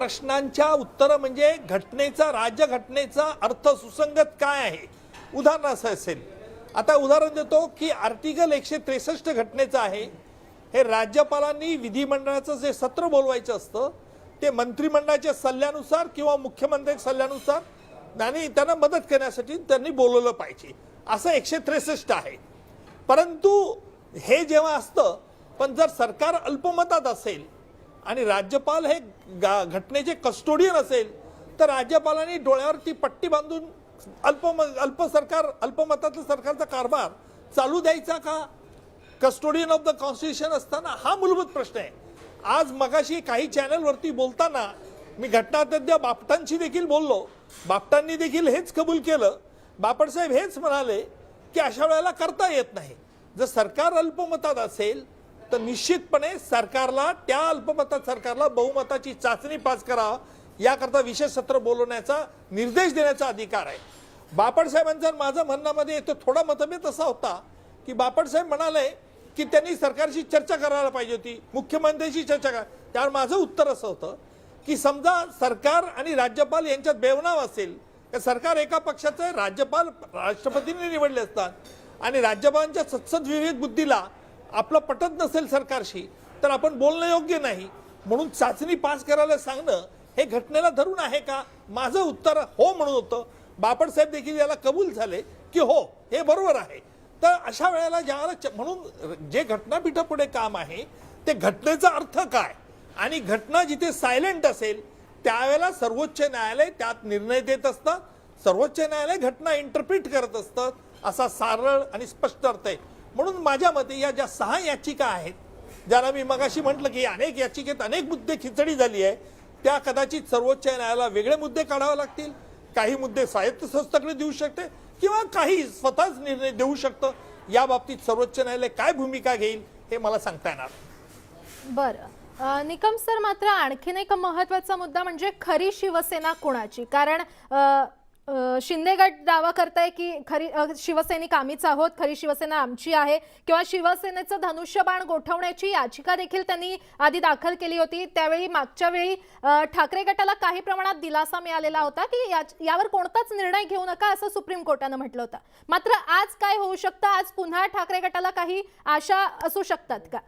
प्रश्नांच्या उत्तर म्हणजे घटनेचा राज्यघटनेचा अर्थ सुसंगत काय आहे. उदाहरण असं असेल, आता उदाहरण देतो की आर्टिकल 163 घटनेचं आहे. हे राज्यपालांनी विधिमंडळाचं जे सत्र बोलवायचं असतं ते मंत्रिमंडळाच्या सल्ल्यानुसार किंवा मुख्यमंत्र्यांच्या सल्ल्यानुसार आणि त्यांना मदत करण्यासाठी त्यांनी बोलवलं पाहिजे, असं 163 आहे. परंतु हे जेव्हा असतं, पण जर सरकार अल्पमतात असेल आणि राज्यपाल हे घटनेचे कस्टोडियन असेल तर राज्यपालांनी डोळ्यावरती पट्टी बांधून अल्पमतातलं सरकारचा कारभार चालू द्यायचा का? कस्टोडियन ऑफ द कॉन्स्टिट्यूशन असताना हा मूलभूत प्रश्न आहे. आज मगाशी काही चॅनलवरती बोलताना मी घटनातज्ञ बापटांशी देखील बोललो. बापटांनी देखील हेच कबूल केलं. बापटसाहेब हेच म्हणाले की अशा वेळेला करता येत नाही. जर सरकार अल्पमतात असेल तर निश्चितपणे सरकारला त्या अल्पमतात सरकारला बहुमताची चाचणी पास करावा याकरता विशेष सत्र बोलवण्याचा निर्देश देण्याचा अधिकार आहे. बापटसाहेबांचं माझं म्हणण्यामध्ये येतो थोडा मतभेद असा होता की बापटसाहेब म्हणाले की त्यांनी सरकारशी चर्चा करायला पाहिजे होती, मुख्यमंत्र्यांशी चर्चा करा. त्यावर माझं उत्तर असं होतं की समजा सरकार आणि राज्यपाल यांच्यात बेवनाव असेल, सरकार एका पक्षाचं आहे, राज्यपाल राष्ट्रपतींनी निवडले असतात आणि राज्यपालांच्या सत्सद विवेक बुद्धीला आपलं पटत नसेल सरकारशी तर आपण बोलणं योग्य नाही. म्हणून चाचणी पास करायला सांगणं हे घटनेला धरून आहे का? माझं उत्तर हो म्हणून होतं. बापटसाहेब देखील याला कबूल झाले की हो हे बरोबर आहे. तर अशा वेळेला ज्याला म्हणून जे घटनापीठापुढे काम आहे ते घटनेचा अर्थ काय आणि घटना जिथे सायलेंट असेल त्यावेळेला सर्वोच्च न्यायालय त्यात निर्णय देत असतं. सर्वोच्च न्यायालय घटना इंटरप्रिट करत असतं. असा सरळ आणि स्पष्ट अर्थ आहे. म्हणून माझ्या मते या ज्या 6 याचिका आहेत ज्याला मी मगाशी म्हटलं की अनेक याचिकेत अनेक मुद्दे खिचडी झाली आहे, त्या कदाचित सर्वोच्च न्यायालयाला वेगळे मुद्दे काढावे लागतील. काही मुद्दे स्वायत्त संस्थेकडे देऊ शकते किंवा काही स्वतःच निर्णय देऊ शकतं. या बाबतीत सर्वोच्च न्यायालय काय भूमिका घेईल हे मला सांगता येणार. बरं निकम सर, मात्र आणखीन एक महत्त्वाचा मुद्दा म्हणजे खरी शिवसेना कोणाची? कारण शिंदे गट दावा करताय की खरी शिवसैनिक आम्हीच आहोत, खरी शिवसेना आमची आहे, किंवा शिवसेनेचं धनुष्यबाण गोठवण्याची याचिका देखील त्यांनी आधी दाखल केली होती. त्यावेळी मागच्या वेळी ठाकरे गटाला काही प्रमाणात दिलासा मिळालेला होता की यावर कोणताच निर्णय घेऊ नका असं सुप्रीम कोर्टानं म्हटलं होतं. मात्र आज काय होऊ शकतं? आज पुन्हा ठाकरे गटाला काही आशा असू शकतात का?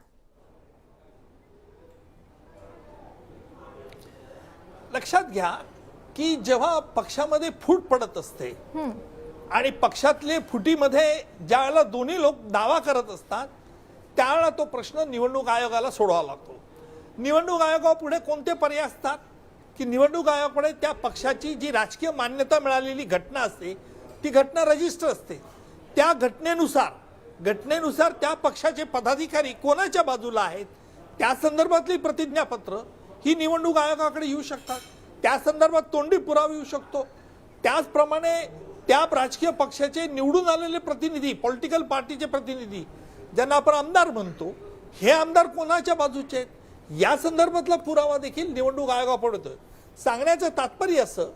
लक्षात घ्या की जेव्हा पक्षामध्ये फूट पडत असते आणि पक्षातले फुटीमध्ये ज्यावेळेला दोन्ही लोक दावा करत असतात त्यावेळेला तो प्रश्न निवडणूक आयोगाला सोडवावा लागतो. निवडणूक आयोगापुढे कोणते पर्याय असतात की निवडणूक आयोगापुढे त्या पक्षाची जी राजकीय मान्यता मिळालेली घटना असते ती घटना रजिस्टर असते. त्या घटनेनुसार त्या पक्षाचे पदाधिकारी कोणाच्या बाजूला आहेत त्या संदर्भातली प्रतिज्ञापत्र ही निवडणूक आयोगाकडे येऊ शकतात. त्या संदर्भात तोंडी पुरावा येऊ शकतो. त्याचप्रमाणे त्या राजकीय पक्षाचे निवडून आलेले प्रतिनिधी, पॉलिटिकल पार्टीचे प्रतिनिधी ज्यांना आपण आमदार म्हणतो, हे आमदार कोणाच्या बाजूचे आहेत या संदर्भातला पुरावा देखील निवडणूक आयोगापुढे येतोय. सांगण्याचं तात्पर्य असं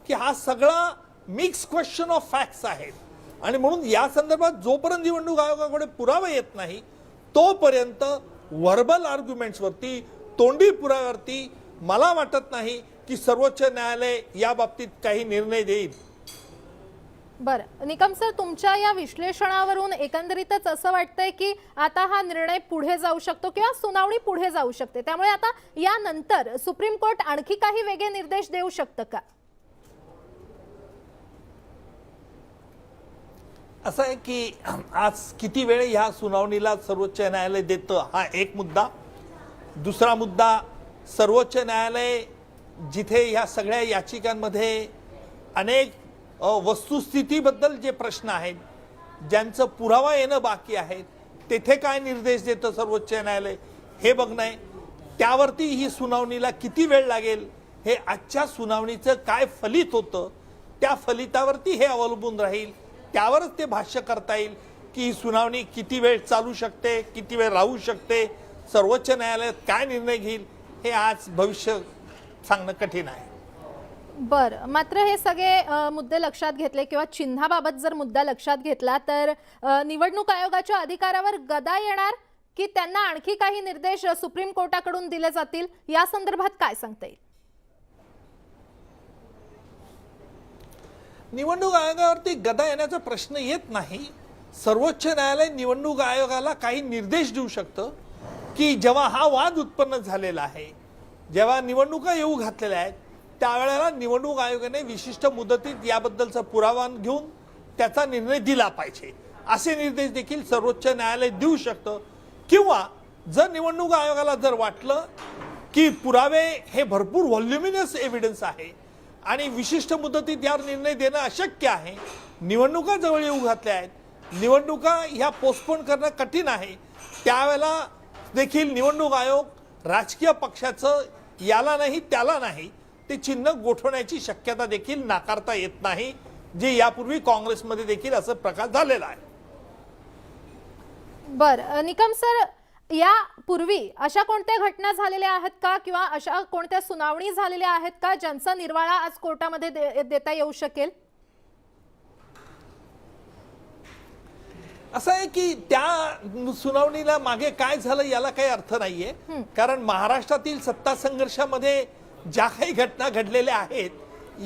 की हा सगळा मिक्स क्वेश्चन ऑफ फॅक्ट्स आहेत आणि म्हणून या संदर्भात जोपर्यंत निवडणूक आयोगाकडे पुरावा येत नाही तोपर्यंत व्हर्बल आर्ग्युमेंट्सवरती, तोंडी पुराव्यावरती मला वाटत नाही की सर्वोच्च न्यायालय या बाबतीत काही निर्णय देईल. बरं निकम सर, तुमच्या या विश्लेषणावरून एकंदरीतच असं वाटतंय की आता हा निर्णय पुढे जाऊ शकतो किंवा सुनावणी पुढे जाऊ शकते, त्यामुळे आता यानंतर सुप्रीम कोर्ट आणखी काही वेगळे निर्देश देऊ शकतं का? असं आहे की आज किती वेळ ह्या सुनावणीला सर्वोच्च न्यायालय देतं हा एक मुद्दा. दुसरा मुद्दा, सर्वोच्च न्यायालय जिथे ह्या सगळ्या याचिकांमध्ये अनेक वस्तुस्थितीबद्दल जे प्रश्न आहेत, ज्यांचं पुरावा येणं बाकी आहे, तेथे काय निर्देश देतं सर्वोच्च न्यायालय हे बघणं आहे. त्यावरती ही सुनावणीला किती वेळ लागेल हे आजच्या सुनावणीचं काय फलित होतं त्या फलितावरती हे अवलंबून राहील. त्यावरच ते भाष्य करता येईल की ही सुनावणी किती वेळ चालू शकते, किती वेळ राहू शकते, सर्वोच्च न्यायालयात काय निर्णय घेईल हे आज भविष्य सांगणं कठीण आहे. बरं, मात्र हे सगळे मुद्दे लक्षात घेतले किंवा चिन्हाबाबत जर मुद्दा लक्षात घेतला तर निवडणूक आयोगाच्या अधिकारावर गदा येणार की त्यांना आणखी काही निर्देश सुप्रीम कोर्टाकडून दिले जातील या संदर्भात काय सांगता येईल? निवडणूक आयोगावरती गदा येण्याचा प्रश्न येत नाही. सर्वोच्च न्यायालय निवडणूक आयोगाला काही निर्देश देऊ शकतं की जेव्हा हा वाद उत्पन्न झालेला आहे, जेव्हा निवडणुका येऊ घातलेल्या आहेत, त्यावेळेला निवडणूक आयोगाने विशिष्ट मुदतीत याबद्दलचा पुरावा घेऊन त्याचा निर्णय दिला पाहिजे, असे निर्देश देखील सर्वोच्च न्यायालय देऊ शकतं. किंवा जर निवडणूक आयोगाला जर वाटलं की पुरावे हे भरपूर व्हॉल्युमिनस एव्हिडन्स आहे आणि विशिष्ट मुदतीत यावर निर्णय देणं अशक्य आहे, निवडणुका जवळ येऊ घातल्या आहेत, निवडणुका ह्या पोस्टपोन करणं कठीण आहे, त्यावेळेला देखील निवडणूक आयोग राजकीय पक्षाचं याला नाही त्याला नाही ते चिन्ह गोठवण्याची शक्यता देखील नाकारता येत नाही, जे यापूर्वी काँग्रेसमध्ये देखील असं प्रकार झालेला आहे. बरं निकम सर, यापूर्वी अशा कोणत्या घटना झालेल्या आहेत का किंवा अशा कोणत्या सुनावणी झालेल्या आहेत का ज्यांचा निर्वाळा आज कोर्टामध्ये देता येऊ शकेल? असं आहे की त्या सुनावणीला मागे काय झालं याला काही अर्थ नाहीये, कारण महाराष्ट्रातील सत्ता संघर्षामध्ये ज्या काही घटना घडलेल्या आहेत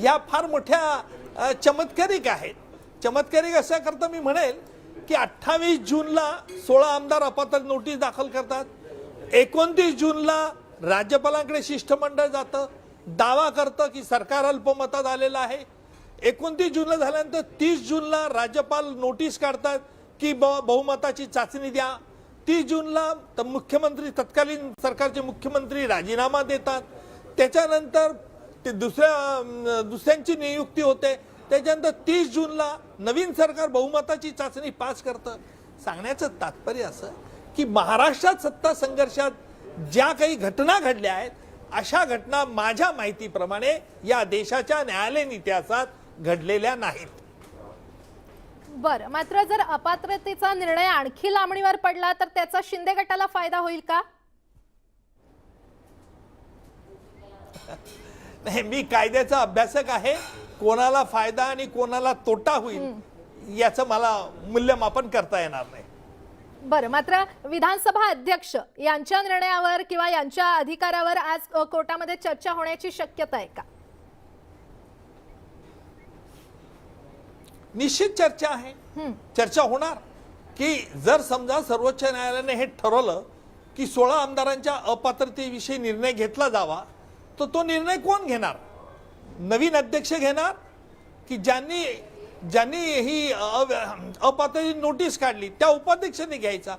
या फार मोठ्या चमत्कारिक आहेत. चमत्कारिक अशा करता मी म्हणेल की 28 जूनला 16 आमदार अपात्र नोटीस दाखल करतात, 29 जूनला राज्यपालांकडे शिष्टमंडळ जातं, दावा करतं की सरकार अल्पमतात आलेलं आहे. 29 जूनला झाल्यानंतर 30 जूनला राज्यपाल नोटीस काढतात की बहुमताची चाचणी द्या. 30 जूनला मुख्यमंत्री तत्कालीन सरकारचे मुख्यमंत्री राजीनामा देतात. त्याच्यानंतर ते दुसऱ्यांची नियुक्ती होते. त्याच्यानंतर 30 जूनला नवीन सरकार बहुमताची चाचणी पास करतं. सांगण्याचं तात्पर्य असं की महाराष्ट्रात सत्ता संघर्षात ज्या काही घटना घडल्या आहेत अशा घटना माझ्या माहितीप्रमाणे या देशाच्या न्यायालयीन इतिहासात घडलेल्या नाहीत. बरं, मात्र जर अपात्रतेचा निर्णय आणखी लांबणीवर पडला तर त्याचा शिंदे गटाला फायदा होईल का? नाही, मी कायद्याचा अभ्यासक आहे. कोणाला फायदा आणि कोणाला तोटा होईल याचं मला मूल्यमापन करता येणार नाही. बरं, मात्र विधानसभा अध्यक्ष यांच्या निर्णयावर किंवा यांच्या अधिकारावर आज कोर्टामध्ये चर्चा होण्याची शक्यता आहे का? निश्चित चर्चा आहे. चर्चा होणार की जर समजा सर्वोच्च न्यायालयाने हे ठरवलं की 16 आमदारांच्या अपात्रतेविषयी निर्णय घेतला जावा, तर तो निर्णय कोण घेणार? नवीन अध्यक्ष घेणार की ज्यांनी ही अपात्रतेची नोटीस काढली त्या उपाध्यक्षाने घ्यायचा?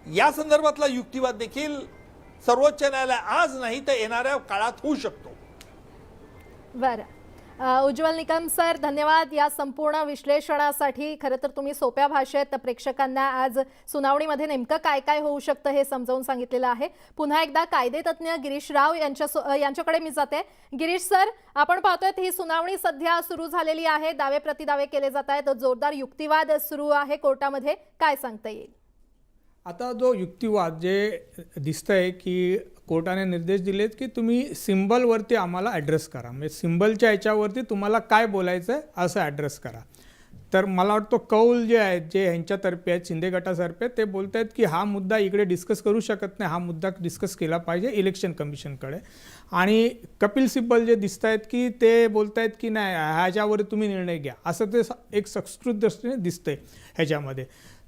या संदर्भातला युक्तिवाद देखील सर्वोच्च न्यायालय आज नाही तर येणाऱ्या काळात होऊ शकतो. बरं, उज्ज्वल निकम सर, धन्यवाद या संपूर्ण विश्लेषणासाठी. खरं तर तुम्ही सोप्या भाषेत प्रेक्षकांना आज सुनावणीमध्ये नेमकं काय काय होऊ शकतं हे समजावून सांगितलेलं आहे. पुन्हा एकदा कायदेतज्ञ गिरीश राव यांच्याकडे मी जाते. गिरीश सर, आपण पाहतोय ही सुनावणी सध्या सुरू झालेली आहे, दावे प्रतिदावे केले जात आहेत, जोरदार युक्तिवाद सुरू आहे कोर्टामध्ये, काय सांगता येईल? आता जो युक्तिवाद जे दिसतंय की कोर्टाने निर्देश दिलेत की तुम्ही सिम्बलवरती आम्हाला ॲड्रेस करा, म्हणजे सिम्बलच्या ह्याच्यावरती तुम्हाला काय बोलायचं आहे असं ॲड्रेस करा. तर मला वाटतं कौल जे आहेत जे ह्यांच्यातर्फे आहेत, शिंदे गटातर्फे, ते बोलत आहेत की हा मुद्दा इकडे डिस्कस करू शकत नाही, हा मुद्दा डिस्कस केला पाहिजे इलेक्शन कमिशनकडे. आणि कपिल सिब्बल जे दिसत आहेत की ते बोलत आहेत की नाही ह्याच्यावर तुम्ही निर्णय घ्या, असं ते एक संस्कृत दृष्टीने दिसतंय ह्याच्यामध्ये.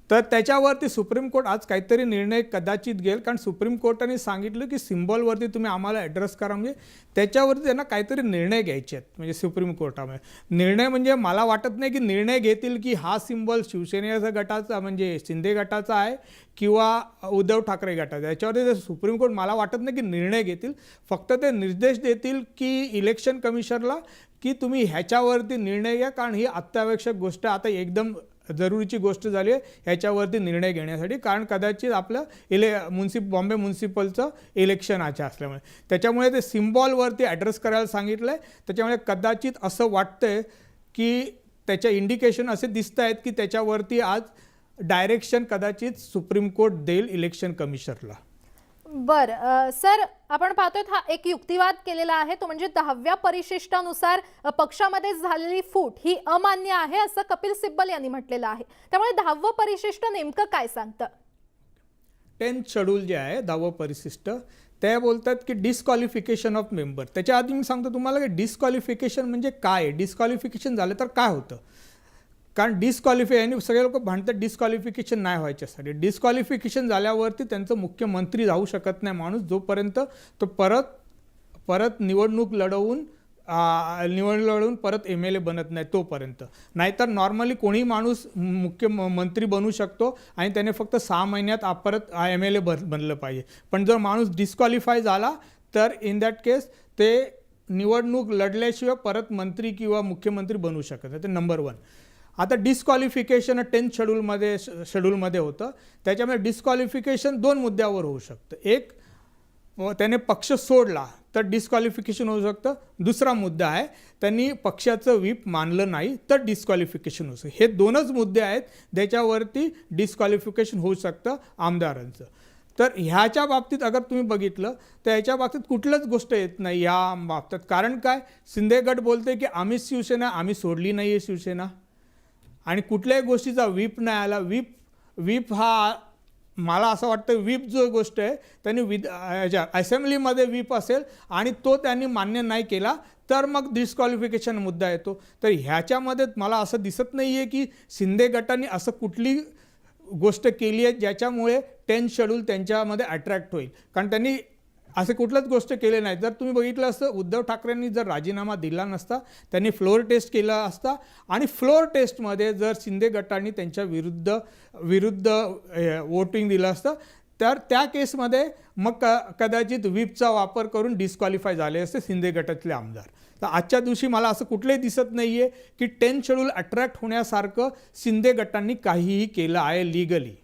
तर त्याच्यावरती सुप्रीम कोर्ट आज काहीतरी निर्णय कदाचित घेईल, कारण सुप्रीम कोर्टाने सांगितलं की सिम्बॉलवरती तुम्ही आम्हाला ॲड्रेस करा, म्हणजे त्याच्यावरती त्यांना काहीतरी निर्णय घ्यायचे आहेत. म्हणजे सुप्रीम कोर्टामध्ये निर्णय म्हणजे मला वाटत नाही की निर्णय घेतील की हा सिम्बॉल शिवसेनेचा गटाचा म्हणजे शिंदे गटाचा आहे किंवा उद्धव ठाकरे गटाचा. याच्यावरती ते सुप्रीम कोर्ट मला वाटत नाही की निर्णय घेतील, फक्त ते निर्देश देतील की इलेक्शन कमिशनला की तुम्ही ह्याच्यावरती निर्णय घ्या, कारण ही अत्यावश्यक गोष्ट आता एकदम जरुरीची गोष्ट झाली आहे ह्याच्यावरती निर्णय घेण्यासाठी, कारण कदाचित आपलं बॉम्बे म्युन्सिपलचं इलेक्शन असल्यामुळे त्याच्यामुळे ते सिम्बॉलवरती ॲड्रेस करायला सांगितलं आहे. त्याच्यामुळे कदाचित असं वाटतंय की त्याच्या इंडिकेशन असे दिसत आहेत की त्याच्यावरती आज डायरेक्शन कदाचित सुप्रीम कोर्ट देईल इलेक्शन कमिशनरला. बरं सर, आपण पाहतोय हा एक युक्तिवाद केलेला आहे, तो म्हणजे 10व्या परिशिष्टानुसार पक्षामध्ये झालेली फूट ही अमान्य आहे असं कपिल सिब्बल यांनी म्हटलेलं आहे. त्यामुळे 10वं परिशिष्ट नेमकं काय सांगतं? 10th शेड्यूल जे आहे 10वं परिशिष्ट ते बोलतात की डिस्क्वालिफिकेशन ऑफ मेंबर. त्याच्या आधी मी सांगतो तुम्हाला की डिस्क्वालिफिकेशन म्हणजे काय आहे. डिस्क्वालिफिकेशन झालं तर काय होतं, कारण डिस्क्वालिफाय सगळे लोक म्हणतात डिस्क्वालिफिकेशन नाही व्हायच्यासाठी. डिस्क्वालिफिकेशन झाल्यावरती त्यांचं मुख्यमंत्री जाऊ शकत नाही माणूस, जोपर्यंत तो परत निवडणूक लढवून परत MLA बनत नाही तोपर्यंत. नाहीतर नॉर्मली कोणी माणूस मुख्यमंत्री बनू शकतो आणि त्याने फक्त 6 महिन्यात परत MLA बनलं पाहिजे. पण जर माणूस डिस्क्वालिफाय झाला तर इन दॅट केस ते निवडणूक लढल्याशिवाय परत मंत्री किंवा मुख्यमंत्री बनू शकत नाही. ते नंबर 1. आता डिस्क्वालिफिकेशन 10th शेड्यूलमध्ये होतं. त्याच्यामुळे डिस्क्वालिफिकेशन 2 मुद्द्यावर होऊ शकतं. एक, त्याने पक्ष सोडला तर डिस्क्वालिफिकेशन होऊ शकतं. दुसरा मुद्दा आहे, त्यांनी पक्षाचं व्हीप मानलं नाही तर डिस्क्वालिफिकेशन होऊ शकतं. हे 2च मुद्दे आहेत ज्याच्यावरती डिस्क्वालिफिकेशन होऊ शकतं आमदारांचं. तर ह्याच्या बाबतीत अगर तुम्ही बघितलं तर ह्याच्या बाबतीत कुठलंच गोष्ट येत नाही या बाबतीत. कारण काय, शिंदे गट बोलते की आम्हीच शिवसेना, आम्ही सोडली नाही आहे शिवसेना, आणि कुठल्याही गोष्टीचा व्हीप नाही आला. व्हीप हा मला असं वाटतं व्हीप जो गोष्ट आहे त्यांनी असेंब्लीमध्ये व्हीप असेल आणि तो त्यांनी मान्य नाही केला तर मग डिस्क्वालिफिकेशन मुद्दा येतो. तर ह्याच्यामध्ये मला असं दिसत नाही आहे की शिंदे गटाने असं कुठली गोष्ट केली आहे ज्याच्यामुळे 10th शेड्यूल त्यांच्यामध्ये अट्रॅक्ट होईल. कारण त्यांनी असे कुठलंच गोष्ट केले नाही. जर तुम्ही बघितलं असतं, उद्धव ठाकरेंनी जर राजीनामा दिला नसता, त्यांनी फ्लोअर टेस्ट केला असता आणि फ्लोअर टेस्टमध्ये जर शिंदे गटाने त्यांच्या विरुद्ध वोटिंग दिलं असतं तर त्या केसमध्ये मग कदाचित व्हीपचा वापर करून डिस्क्वालिफाय झाले असते शिंदे गटातले आमदार. तर आजच्या दिवशी मला असं कुठलंही दिसत नाही आहे की 10th शेड्यूल अट्रॅक्ट होण्यासारखं शिंदे गटांनी काहीही केलं आहे लीगली.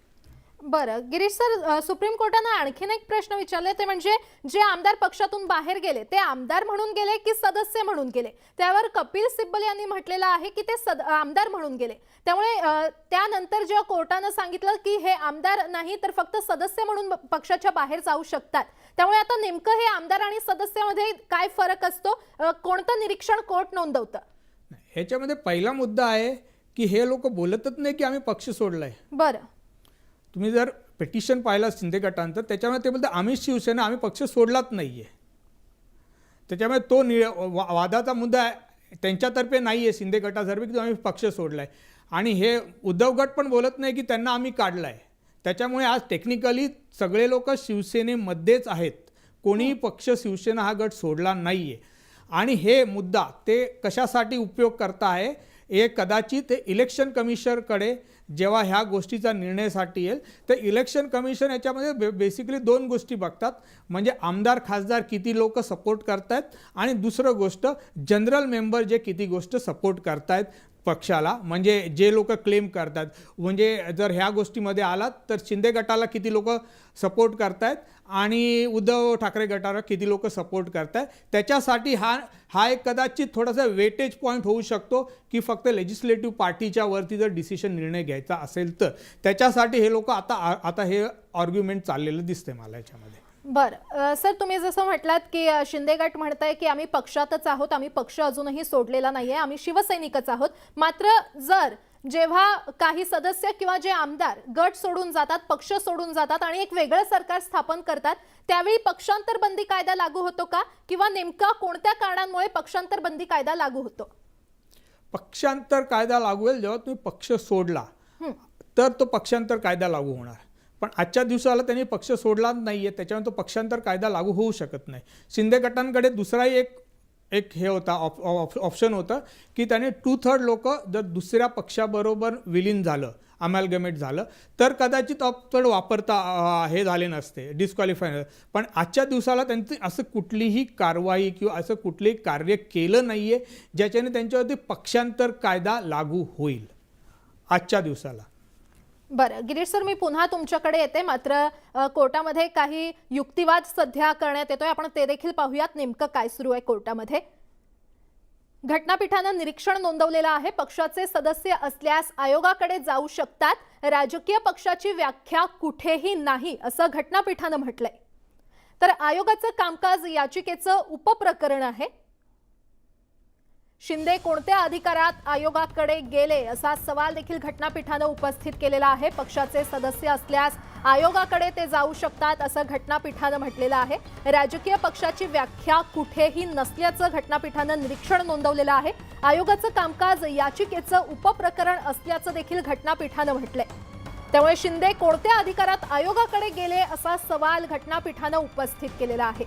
बरं गिरीश सर, सुप्रीम कोर्टानं आणखीन एक प्रश्न विचारले, ते म्हणजे जे आमदार पक्षातून बाहेर गेले ते आमदार म्हणून गेले की सदस्य म्हणून गेले. त्यावर कपिल सिब्बल यांनी म्हटलेलं आहे की ते आमदार म्हणून गेले. त्यामुळे त्यानंतर जेव्हा कोर्टानं सांगितलं की हे आमदार नाही तर फक्त सदस्य म्हणून पक्षाच्या बाहेर जाऊ शकतात, त्यामुळे आता नेमकं हे आमदार आणि सदस्यामध्ये काय फरक असतो, कोणतं निरीक्षण कोर्ट नोंदवतं? ह्याच्यामध्ये पहिला मुद्दा आहे की हे लोक बोलतच नाही की आम्ही पक्ष सोडलाय. बरं, तुम्ही जर पिटिशन पाहिलं शिंदे गटांचं त्याच्यामुळे ते बोलतात आम्ही शिवसेना, आम्ही पक्ष सोडलाच नाही आहे. त्याच्यामुळे तो वादाचा मुद्दा त्यांच्यातर्फे नाही आहे, शिंदे गटातर्फे, की आम्ही पक्ष सोडला आहे. आणि हे उद्धव गट पण बोलत नाही की त्यांना आम्ही काढलं आहे. त्याच्यामुळे आज टेक्निकली सगळे लोक शिवसेनेमध्येच आहेत. कोणीही पक्ष शिवसेना हा गट सोडला नाही आहे. आणि हे मुद्दा ते कशासाठी उपयोग करता आहे, हे कदाचित इलेक्शन कमिशनकडे जेव्हा ह्या गोष्टीचा निर्णयासाठी येईल तर इलेक्शन कमिशन याच्यामध्ये बेसिकली 2 गोष्टी बघतात. म्हणजे आमदार खासदार किती लोक सपोर्ट करतायत आणि दुसरं गोष्ट जनरल मेंबर जे किती गोष्ट सपोर्ट करतायत पक्षाला, म्हणजे जे लोक क्लेम करतात. म्हणजे जर ह्या गोष्टीमध्ये आलात तर शिंदे गटाला किती लोक सपोर्ट करतायत आणि उद्धव ठाकरे गटाला किती लोक सपोर्ट करतायत. त्याच्यासाठी हा एक कदाचित थोडासा वेटेज पॉईंट होऊ शकतो की फक्त लेजिस्लेटिव्ह पार्टीच्या वरती जर निर्णय घ्यायचा असेल तर त्याच्यासाठी हे लोक आता हे आर्ग्युमेंट चाललेलं दिसते मला याच्यामध्ये. बरं सर, तुम्ही जसं म्हटलात की शिंदे गट म्हणताय की आम्ही पक्षातच आहोत, आम्ही पक्ष अजूनही सोडलेला नाहीये, आम्ही शिवसैनिकच आहोत. मात्र जेव्हा काही सदस्य किंवा जे आमदार गट सोडून जातात, पक्ष सोडून जातात आणि एक वेगळं सरकार स्थापन करतात, त्यावेळी पक्षांतर बंदी कायदा लागू होतो का, किंवा नेमका कोणत्या कारणांमुळे पक्षांतर बंदी कायदा लागू होतो? पक्षांतर कायदा लागू होईल जेव्हा तुम्ही पक्ष सोडला तर तो पक्षांतर कायदा लागू होणार. पण आजच्या दिवसाला त्यांनी पक्ष सोडला नाहीये, त्याच्यामुळे तो पक्षांतर कायदा लागू होऊ शकत नाही. शिंदे गटांकडे दुसराही एक हे होता ऑप्शन होतं की त्याने 2/3 लोक जर दुसऱ्या पक्षाबरोबर विलीन झालं, अमॅलगमेट झालं तर कदाचित ऑप्शन वापरता हे झाले नसते, डिस्क्वालिफाय. पण आजच्या दिवसाला त्यांची असं कुठलीही कारवाई किंवा असं कुठलंही कार्य केलं नाही आहे ज्याच्याने त्यांच्यावरती पक्षांतर कायदा लागू होईल आजच्या दिवसाला. बरं गिरीश सर, मी पुन्हा तुमच्याकडे येते. मात्र कोर्टामध्ये काही युक्तिवाद सध्या करण्यात येतोय, आपण ते देखील पाहूयात नेमकं काय सुरू आहे कोर्टामध्ये. घटनापीठानं निरीक्षण नोंदवलेलं आहे. पक्षाचे सदस्य असल्यास आयोगाकडे जाऊ शकतात. राजकीय पक्षाची व्याख्या कुठेही नाही असं घटनापीठानं म्हटलंय. तर आयोगाचं कामकाज याचिकेचं उपप्रकरण आहे. शिंदे कोणत्या अधिकारात आयोगाकडे गेले असा सवाल देखील घटनापीठानं उपस्थित केलेला आहे. पक्षाचे सदस्य असल्यास आयोगाकडे ते जाऊ शकतात असं घटनापीठानं म्हटलेलं आहे. राजकीय पक्षाची व्याख्या कुठेही नसल्याचं घटनापीठानं निरीक्षण नोंदवलेलं आहे. आयोगाचं कामकाज याचिकेचं उपप्रकरण असल्याचं देखील घटनापीठानं म्हटलंय. त्यामुळे शिंदे कोणत्या अधिकारात आयोगाकडे गेले असा सवाल घटनापीठानं उपस्थित केलेला आहे.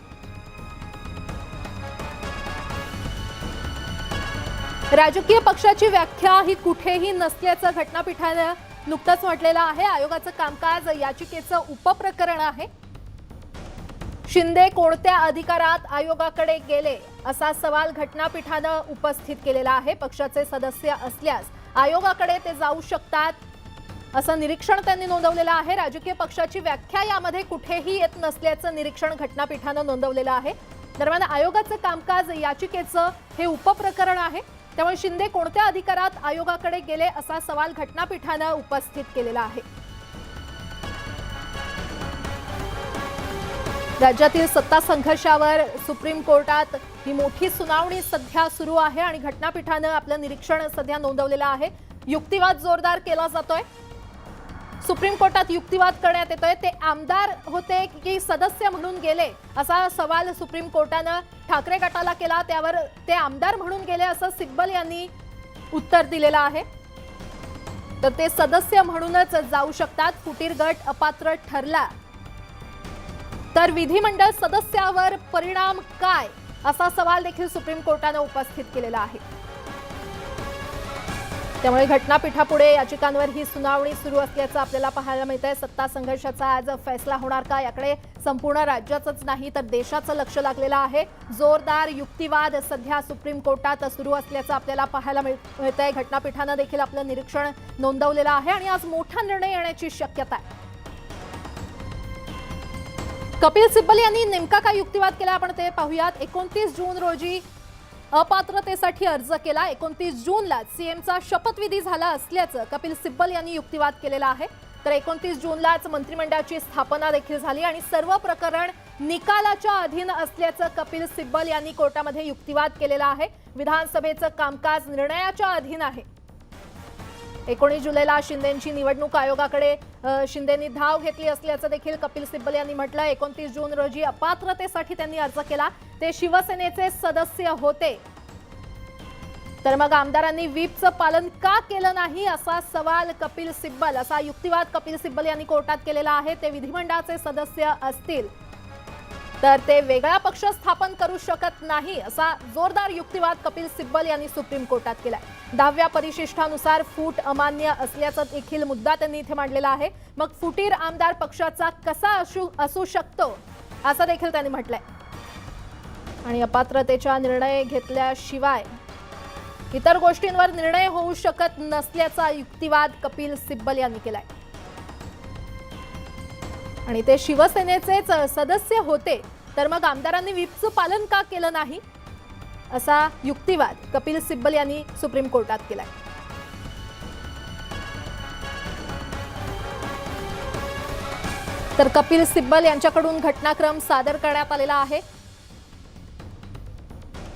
राजकीय पक्षाची व्याख्या ही कुठेही नसल्याचं घटनापीठानं नुकतंच म्हटलेलं आहे. आयोगाचं कामकाज याचिकेचं उपप्रकरण आहे. शिंदे कोणत्या अधिकारात आयोगाकडे गेले असा सवाल घटनापीठानं उपस्थित केलेला आहे. पक्षाचे सदस्य असल्यास आयोगाकडे ते जाऊ शकतात असं निरीक्षण त्यांनी नोंदवलेलं आहे. राजकीय पक्षाची व्याख्या यामध्ये कुठेही येत नसल्याचं निरीक्षण घटनापीठानं नोंदवलेलं आहे. दरम्यान आयोगाचं कामकाज याचिकेचं हे उपप्रकरण आहे. त्यामुळे शिंदे कोणत्या अधिकारात आयोगाकडे गेले असा सवाल घटनापीठानं उपस्थित केलेला आहे. राज्यातील सत्ता संघर्षावर सुप्रीम कोर्टात ही मोठी सुनावणी सध्या सुरू आहे आणि घटनापीठानं आपलं निरीक्षण सध्या नोंदवलेलं आहे. युक्तिवाद जोरदार केला जातोय. सुप्रीम कोर्टात युक्तिवाद करण्यात येतोय. ते आमदार होते की सदस्य म्हणून गेले असा सवाल सुप्रीम कोर्टानं ठाकरे गटाला केला. त्यावर ते आमदार म्हणून गेले असं सिब्बल यांनी उत्तर दिलेलं आहे. तर ते सदस्य म्हणूनच जाऊ शकतात. फुटीर गट अपात्र ठरला तर विधिमंडळ सदस्यावर परिणाम काय असा सवाल देखील सुप्रीम कोर्टानं उपस्थित केलेला आहे. त्यामुळे घटनापीठापुढे याचिकांवर ही सुनावणी सुरू असल्याचं आपल्याला पाहायला मिळतंय. सत्ता संघर्षाचा आज फैसला होणार का याकडे संपूर्ण राज्याचंच नाही तर देशाचं लक्ष लागलेलं आहे. जोरदार युक्तिवाद सध्या सुप्रीम कोर्टात सुरू असल्याचं आपल्याला पाहायला मिळतंय. घटनापीठानं देखील आपलं निरीक्षण नोंदवलेलं आहे आणि आज मोठा निर्णय येण्याची शक्यता आहे. कपिल सिब्बल यांनी नेमका काय युक्तिवाद केला आपण ते पाहूयात. 29 जून रोजी अपात्रतेसाठी अर्ज केला. 29 जूनला सीएमचा शपथविधी झाला असल्याचं कपिल सिब्बल यांनी युक्तिवाद केलेला आहे. तर 29 जूनलाच मंत्रिमंडळाची स्थापना देखील झाली आणि सर्व प्रकरण निकालाच्या अधीन असल्याचं कपिल सिब्बल यांनी कोर्टामध्ये युक्तिवाद केलेला आहे. विधानसभेचं कामकाज निर्णयाच्या अधीन आहे. 19 जुलैला शिंदेंची निवडणूक आयोगाकडे शिंदेंनी धाव घेतली असल्याचं देखील कपिल सिब्बल यांनी म्हटलं. 29 जून रोजी अपात्रतेसाठी त्यांनी अर्ज केला. ते शिवसेनेचे सदस्य होते. तर मग आमदारांनी व्हीपचं पालन का केलं नाही असा सवाल कपिल सिब्बल असा युक्तिवाद कपिल सिब्बल यांनी कोर्टात केलेला आहे. ते विधिमंडळाचे सदस्य असतील तर ते वेगळा पक्ष स्थापन करू शकत नाही असा जोरदार युक्तिवाद कपिल सिब्बल यांनी सुप्रीम कोर्टात केलाय. 10व्या परिशिष्टानुसार फूट अमान्य असल्याचा देखील मुद्दा त्यांनी इथे मांडलेला आहे. मग फुटीर आमदार पक्षाचा कसा असू शकतो असं देखील त्यांनी म्हटलंय. आणि अपात्रतेचा निर्णय घेतल्याशिवाय इतर गोष्टींवर निर्णय होऊ शकत नसल्याचा युक्तिवाद कपिल सिब्बल यांनी केलाय. आणि ते शिवसेनेचेच सदस्य होते तर मग आमदारांनी व्हीपचं पालन का केलं नाही असा युक्तिवाद कपिल सिब्बल यांनी सुप्रीम कोर्टात केलाय. तर कपिल सिब्बल यांच्याकडून घटनाक्रम सादर करण्यात आलेला आहे.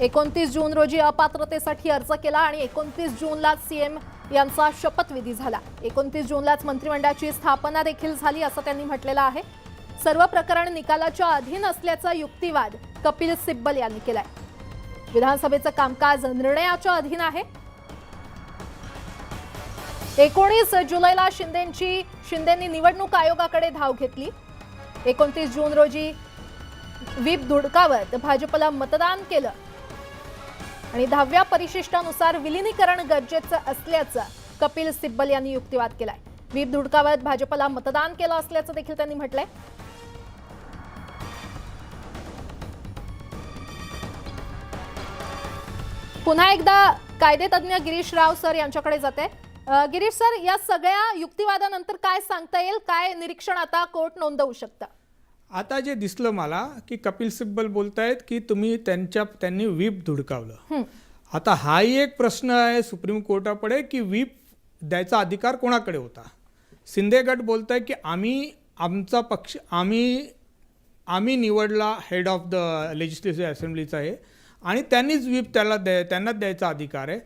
29 जून रोजी अपात्रतेसाठी अर्ज केला आणि 29 जूनला सीएम यांचा शपथविधी झाला. 29 जूनलाच मंत्रिमंडळाची स्थापना देखील झाली असं त्यांनी म्हटलेलं आहे. सर्व प्रकरण निकालाच्या अधीन असल्याचा युक्तिवाद कपिल सिब्बल यांनी केलाय. विधानसभेचं कामकाज निर्णयाच्या अधीन आहे. 19 जुलैला शिंदेंनी निवडणूक आयोगाकडे धाव घेतली. 29 जून रोजी व्हीप धुडकावत भाजपला मतदान केलं आणि 10व्या परिशिष्टानुसार विलिनीकरण गरजेचं असल्याचं कपिल सिब्बल यांनी युक्तिवाद केलाय. व्हीप धुडकावत भाजपला मतदान केलं असल्याचं देखील त्यांनी म्हटलंय. पुन्हा एकदा कायदेतज्ञ गिरीश राव सर यांच्याकडे जाते. गिरीश सर, या सगळ्या युक्तिवादानंतर काय सांगता येईल? काय निरीक्षण आता कोर्ट नोंदवू शकतं? आता जे दिसलं मला की कपिल सिब्बल बोलतायत की त्यांनी व्हीप धुडकावलं. आता हाही एक प्रश्न आहे सुप्रीम कोर्टापुढे की व्हीप द्यायचा अधिकार कोणाकडे होता. शिंदे गट बोलताय की आमचा पक्ष आम्ही निवडला हेड ऑफ द लेजिस्लेटिव्ह असेंब्लीचा आहे आणि त्यांनीच व्हीप त्यांनाच द्यायचा अधिकार आहे.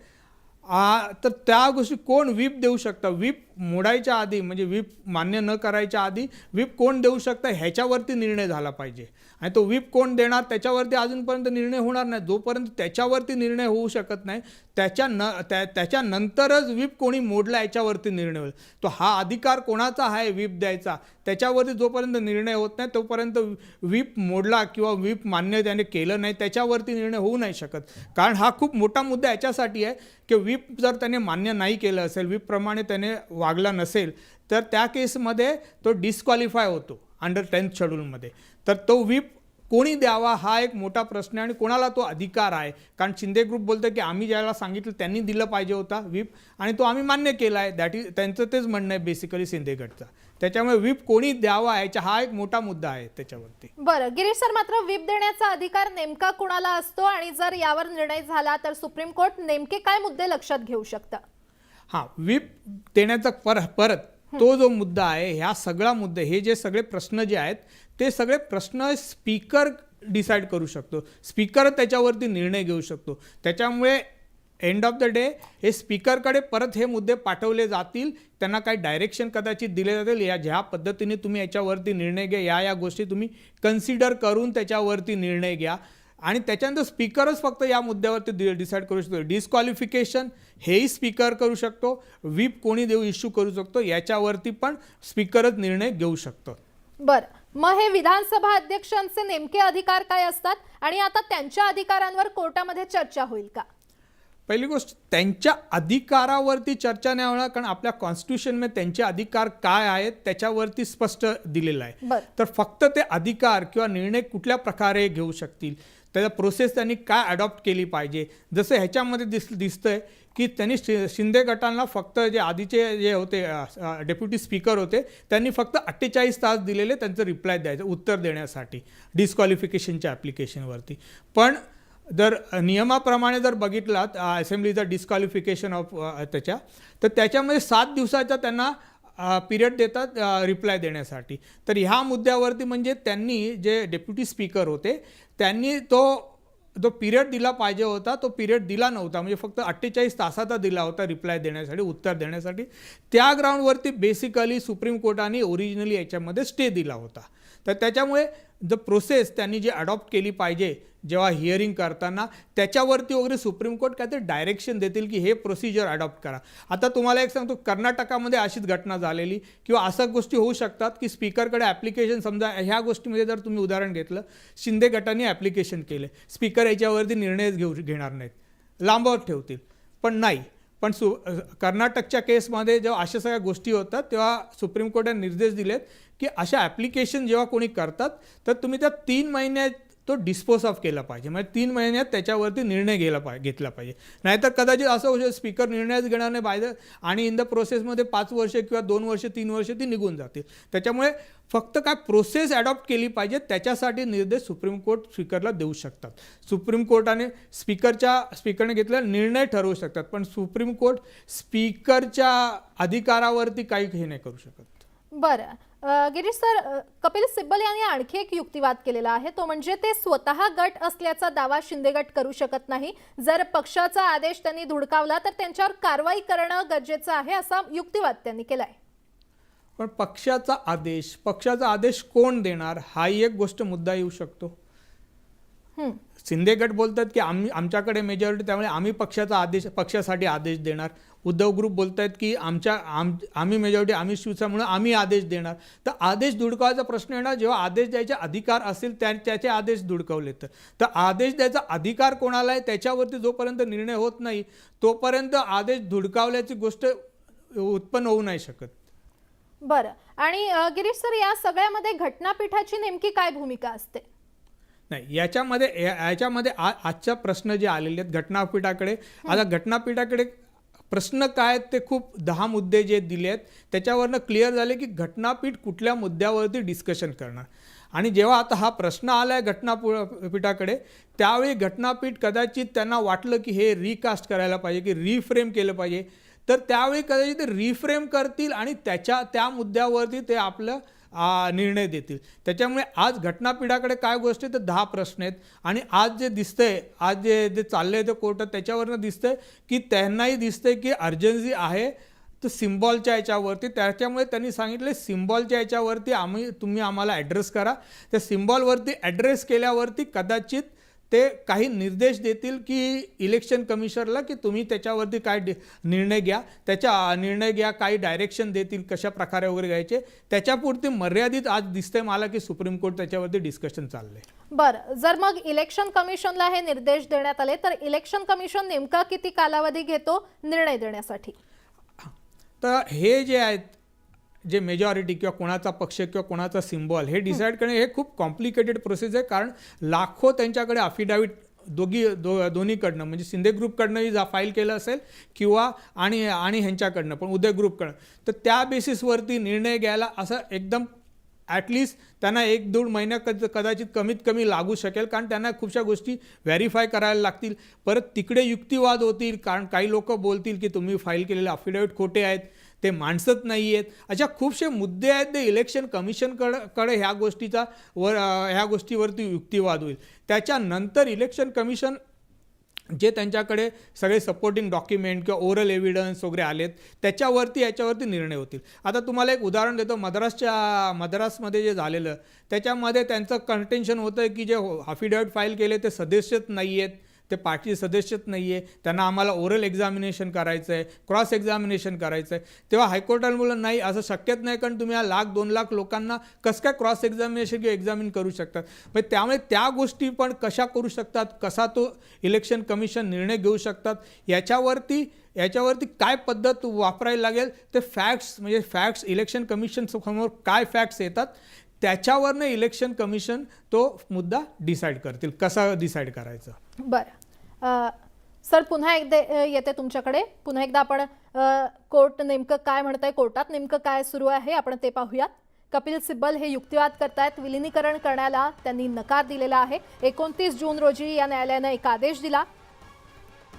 तर त्या गोष्टी कोण व्हीप देऊ शकतं? व्हीप मोडायच्या आधी म्हणजे व्हीप मान्य न करायच्या आधी व्हीप कोण देऊ शकतं ह्याच्यावरती निर्णय झाला पाहिजे आणि तो व्हीप कोण देणार त्याच्यावरती अजूनपर्यंत निर्णय होणार नाही. जोपर्यंत त्याच्यावरती निर्णय होऊ शकत नाही त्याच्यानंतरच व्हीप कोणी मोडला याच्यावरती निर्णय होईल. तो हा अधिकार कोणाचा आहे व्हीप द्यायचा त्याच्यावरती जोपर्यंत निर्णय होत नाही तोपर्यंत व्हीप मोडला किंवा व्हीप मान्य त्याने केलं नाही त्याच्यावरती निर्णय होऊ नाही शकत. कारण हा खूप मोठा मुद्दा याच्यासाठी आहे की व्हीप जर त्याने मान्य नाही केलं असेल व्हीपप्रमाणे त्याने वागला नसेल तर त्या केसमध्ये तो डिस्क्वालिफाय होतो अंडर 10th शेड्यूलमध्ये. तर तो व्हीप कोणी द्यावा हा एक मोठा प्रश्न आहे आणि कोणाला तो अधिकार आहे. कारण शिंदे ग्रुप बोलतं की आम्ही ज्याला सांगितलं त्यांनी दिलं पाहिजे होता व्हीप आणि तो आम्ही मान्य केला आहे. दॅट इज त्यांचं तेच म्हणणं आहे बेसिकली शिंदे गटचा. त्याच्यामुळे व्हीप कोणी द्यावा याचा हा एक मोठा मुद्दा आहे त्याच्यावरती. बरं गिरीश सर, मात्र व्हीप देण्याचा अधिकार नेमका कुणाला असतो आणि जर यावर निर्णय झाला तर सुप्रीम कोर्ट नेमके काय मुद्दे लक्षात घेऊ शकतं? हां, व्हीप देण्याचा परत तो जो मुद्दा आहे ह्या सगळा मुद्दे हे जे सगळे प्रश्न जे आहेत ते सगळे प्रश्न स्पीकर डिसाईड करू शकतो. स्पीकर त्याच्यावरती निर्णय घेऊ शकतो. त्याच्यामुळे एंड ऑफ द डे हे स्पीकरकडे परत हे मुद्दे पाठवले जातील. त्यांना काही डायरेक्शन कदाचित दिले जातील या ज्या पद्धतीने तुम्ही याच्यावरती निर्णय घ्या या गोष्टी तुम्ही कन्सिडर करून त्याच्यावरती निर्णय घ्या आणि त्याच्यानंतर स्पीकरच फक्त या मुद्द्यावरती डिसाईड करू शकतो. डिस्क्वालिफिकेशन हेही स्पीकर करू शकतो. व्हीप कोणी इश्यू करू शकतो याच्यावरती पण स्पीकरच निर्णय घेऊ शकतो. बरं, मग हे विधानसभा अध्यक्षांचे नेमके अधिकार काय असतात आणि आता त्यांच्या अधिकारांवर कोर्टामध्ये चर्चा होईल का? पहिली गोष्ट त्यांच्या अधिकारावरती चर्चा नाही होणार कारण आपल्या कॉन्स्टिट्यूशनमध्ये त्यांचे अधिकार काय आहेत त्याच्यावरती स्पष्ट दिलेलं आहे. तर फक्त ते अधिकार किंवा निर्णय कुठल्या प्रकारे घेऊ शकतील त्याचा प्रोसेस त्यांनी काय अडॉप्ट केली पाहिजे. जसं ह्याच्यामध्ये दिसतंय की त्यांनी शिंदे गटांना फक्त जे आधीचे जे होते डेप्युटी स्पीकर होते त्यांनी फक्त 48 तास दिलेले त्यांचं रिप्लाय द्यायचं उत्तर देण्यासाठी डिस्क्वालिफिकेशनच्या ॲप्लिकेशनवरती. पण जर नियमाप्रमाणे जर बघितलात असेंब्लीचा डिस्क्वालिफिकेशन ऑफ तर त्याच्यामध्ये 7 दिवसाचा त्यांना पिरियड देतात रिप्लाय देण्यासाठी. तर ह्या मुद्द्यावरती म्हणजे त्यांनी जे डेप्युटी स्पीकर होते त्यांनी जो पिरियड दिला पाहिजे होता तो पिरियड दिला नव्हता. म्हणजे फक्त 48 तासाचा दिला होता रिप्लाय देण्यासाठी उत्तर देण्यासाठी. त्या ग्राउंडवरती बेसिकली सुप्रीम कोर्टाने ओरिजिनली याच्यामध्ये स्टे दिला होता. तर त्याच्यामुळे प्रोसेस त्यांनी जे अडॉप्ट केली पाहिजे जेव्हा हिअरिंग करताना त्याच्यावरती वगैरे सुप्रीम कोर्ट काहीतरी डायरेक्शन देतील की हे प्रोसिजर अडॉप्ट करा. आता तुम्हाला एक सांगतो कर्नाटकामध्ये अशीच घटना झालेली किंवा अशा गोष्टी होऊ शकतात की स्पीकरकडे ॲप्लिकेशन समजा ह्या गोष्टीमध्ये जर तुम्ही उदाहरण घेतलं शिंदे गटाने ॲप्लिकेशन केले स्पीकर याच्यावरती निर्णय घेणार नाहीत लांबवर ठेवतील पण नाही. पण कर्नाटकच्या केसमध्ये जेव्हा अशा सगळ्या गोष्टी होतात तेव्हा सुप्रीम कोर्टाने निर्देश दिलेत की अशा ॲप्लिकेशन जेव्हा कोणी करतात तर तुम्ही त्या 3 महिन्यात तो डिस्पोज ऑफ केला पाहिजे. म्हणजे 3 महिन्यात त्याच्यावरती निर्णय घेतला पाहिजे. नाहीतर कदाचित असं होऊ शकतं स्पीकर निर्णयच घेणार नाही बाय आणि इन द प्रोसेसमध्ये 5 वर्ष किंवा 2 वर्ष 3 वर्ष ती निघून जातील. त्याच्यामुळे फक्त काय प्रोसेस अडॉप्ट केली पाहिजे त्याच्यासाठी निर्देश सुप्रीम कोर्ट स्पीकरला देऊ शकतात. सुप्रीम कोर्टाने स्पीकरने घेतलेला निर्णय ठरवू शकतात पण सुप्रीम कोर्ट स्पीकरच्या अधिकारावरती काही हे नाही करू शकत. बरं गिरीश सर, कपिल सिब्बल यांनी आणखी एक युक्तिवाद केलेला आहे तो म्हणजे ते स्वतः गट असल्याचा दावा शिंदे गट करू शकत नाही. जर पक्षाचा आदेश त्यांनी धुडकावला तर त्यांच्यावर कारवाई करणं गरजेचं आहे असा युक्तिवाद त्यांनी केलाय. पण पक्षाचा आदेश कोण देणार हाही एक गोष्ट मुद्दा येऊ शकतो. शिंदे गट बोलतात की आमच्याकडे मेजॉरिटी त्यामुळे आम्ही पक्षासाठी आदेश देणार. उद्धव ग्रुप बोलत आहेत की आम्ही मेजॉरिटी आम्ही शिवसेनेमुळे आम्ही आदेश देणार. तर आदेश धुडकावायचा प्रश्न येणार जेव्हा आदेश द्यायचे अधिकार असेल त्याचे आदेश धुडकावले तर आदेश द्यायचा अधिकार कोणाला आहे त्याच्यावरती जोपर्यंत निर्णय होत नाही तोपर्यंत आदेश धुडकावल्याची गोष्ट उत्पन्न होऊ नाही शकत. बरं, आणि गिरीश सर या सगळ्यामध्ये घटनापीठाची नेमकी काय भूमिका असते? नाही याच्यामध्ये आजचा प्रश्न जे आलेले आहेत घटनापीठाकडे आता घटनापीठाकडे प्रश्न काय आहेत ते खूप 10 मुद्दे जे दिले आहेत त्याच्यावरनं क्लिअर झाले की घटनापीठ कुठल्या मुद्द्यावरती डिस्कशन करणार. आणि जेव्हा आता हा प्रश्न आला आहे घटनापीठाकडे त्यावेळी घटनापीठ कदाचित त्यांना वाटलं की हे रिकास्ट करायला पाहिजे की रिफ्रेम केलं पाहिजे तर त्यावेळी कदाचित ते रिफ्रेम करतील आणि त्या मुद्द्यावरती ते आपलं निर्णय देतील. त्याच्यामुळे आज घटनापीठाकडे काय गोष्टी तर 10 प्रश्न आहेत आणि आज जे दिसतंय आज जे चाललंय ते कोर्टात त्याच्यावरनं दिसतंय की त्यांनाही दिसतंय की अर्जन्सी आहे तर सिम्बॉलच्या याच्यावरती, त्याच्यामुळे त्यांनी सांगितले सिम्बॉलच्या याच्यावरती तुम्ही आम्हाला ॲड्रेस करा. त्या सिम्बॉलवरती ॲड्रेस केल्यावरती कदाचित ते काही निर्देश देतील की इलेक्शन कमिशनरला की तुम्ही त्याच्यावरती काय निर्णय घ्या, काही डायरेक्शन देतील कशा प्रकारे वगैरे घ्यायचे. त्याच्यापुरती मर्यादित आज दिसतंय मला की सुप्रीम कोर्ट त्याच्यावरती डिस्कशन चाललंय. बरं, जर मग इलेक्शन कमिशनला हे निर्देश देण्यात आले तर इलेक्शन कमिशन नेमका किती कालावधी घेतो निर्णय देण्यासाठी? तर हे जे आहेत, जे मेजॉरिटी किंवा कोणाचा पक्ष किंवा कोणाचा सिम्बॉल हे डिसाईड करणे हे खूप कॉम्प्लिकेटेड प्रोसेस आहे. कारण लाखो त्यांच्याकडे अफिडाविट दोन्हीकडनं, म्हणजे शिंदे ग्रुपकडनंही फाईल केलं असेल किंवा आणि ह्यांच्याकडनं पण उदय ग्रुपकडनं, तर त्या बेसिसवरती निर्णय घ्यायला असं एकदम ॲटलिस्ट त्यांना 1-2 महिना कदाचित कमीत कमी लागू शकेल. कारण त्यांना खूपशा गोष्टी व्हेरीफाय करायला लागतील. परत तिकडे युक्तिवाद होतील, कारण काही लोक बोलतील की तुम्ही फाईल केलेले अफिडेविट खोटे आहेत, ते माणसंच नाही आहेत. अशा खूपशे मुद्दे आहेत. ते इलेक्शन कमिशनकडे ह्या गोष्टीवरती युक्तिवाद होईल. त्याच्यानंतर इलेक्शन कमिशन जे त्यांच्याकडे सगळे सपोर्टिंग डॉक्युमेंट किंवा ओरल एव्हिडन्स वगैरे आलेत याच्यावरती निर्णय होतील. आता तुम्हाला एक उदाहरण देतो. मद्रासमध्ये जे झालेलं त्याच्यामध्ये त्यांचं कंटेन्शन होतं की जे अफिडेविट फाईल केले ते सदस्यच नाही आहेत, ते पार्टी सदस्यच नाही आहे, त्यांना आम्हाला ओरल एक्झामिनेशन करायचं आहे, क्रॉस एक्झामिनेशन करायचं आहे. तेव्हा हायकोर्टाने बोललं नाही, असं शक्यच नाही, कारण तुम्ही 1,00,000-2 लाख लोकांना कसं काय क्रॉस एक्झामिनेशन किंवा एक्झामिन करू शकतात. म्हणजे त्यामुळे त्या गोष्टी पण कशा करू शकतात, कसा तो इलेक्शन कमिशन निर्णय घेऊ शकतात, याच्यावरती काय पद्धत वापरायला लागेल ते फॅक्ट्स इलेक्शन कमिशन समोर काय फॅक्ट्स येतात त्याच्यावरनं इलेक्शन कमिशन तो मुद्दा डिसाईड करतील, कसा डिसाईड करायचं. बरं सर, पुन्हा एकदा येते तुमच्याकडे. पुन्हा एकदा आपण कोर्ट नेमकं काय म्हणतंय, कोर्टात नेमकं काय सुरू आहे आपण ते पाहूयात. कपिल सिब्बल हे युक्तिवाद करतायत. विलिनीकरण करण्याला त्यांनी नकार दिलेला आहे. 29 जून रोजी या न्यायालयानं एक आदेश दिला.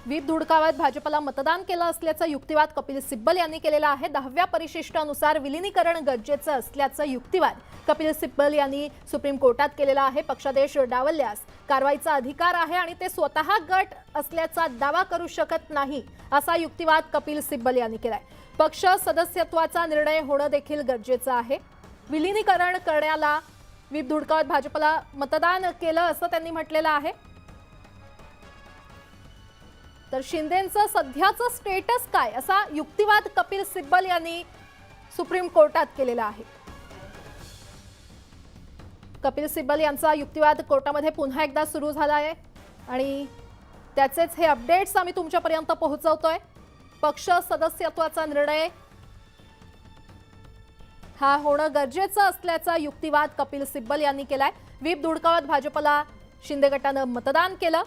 व्हीप धुडकावत भाजपला मतदान केलं असल्याचा युक्तिवाद कपिल सिब्बल यांनी केलेला आहे. 10व्या परिशिष्टानुसार विलिनीकरण गरजेचं असल्याचा युक्तिवाद कपिल सिब्बल यांनी सुप्रीम कोर्टात केलेला आहे. पक्षादेश डावलल्यास कारवाईचा अधिकार आहे आणि ते स्वतः गट असल्याचा दावा करू शकत नाही, असा युक्तिवाद कपिल सिब्बल यांनी केलाय. पक्ष सदस्यत्वाचा निर्णय होणं देखील गरजेचं आहे. विलिनीकरण करण्याला व्हीप धुडकावत भाजपला मतदान केलं असं त्यांनी म्हटलेलं आहे. तर शिंदेंचं सध्याचं स्टेटस काय, असा युक्तिवाद कपिल सिब्बल यांनी सुप्रीम कोर्टात केलेला आहे. कपिल सिब्बल यांचा युक्तिवाद कोर्टामध्ये पुन्हा एकदा सुरू झाला आहे आणि त्याचेच हे अपडेट्स आम्ही तुमच्यापर्यंत पोहोचवतोय. पक्ष सदस्यत्वाचा निर्णय हा होणं गरजेचं असल्याचा युक्तिवाद कपिल सिब्बल यांनी केलाय. व्हीप धुडकावत भाजपला शिंदे गटानं मतदान केलं,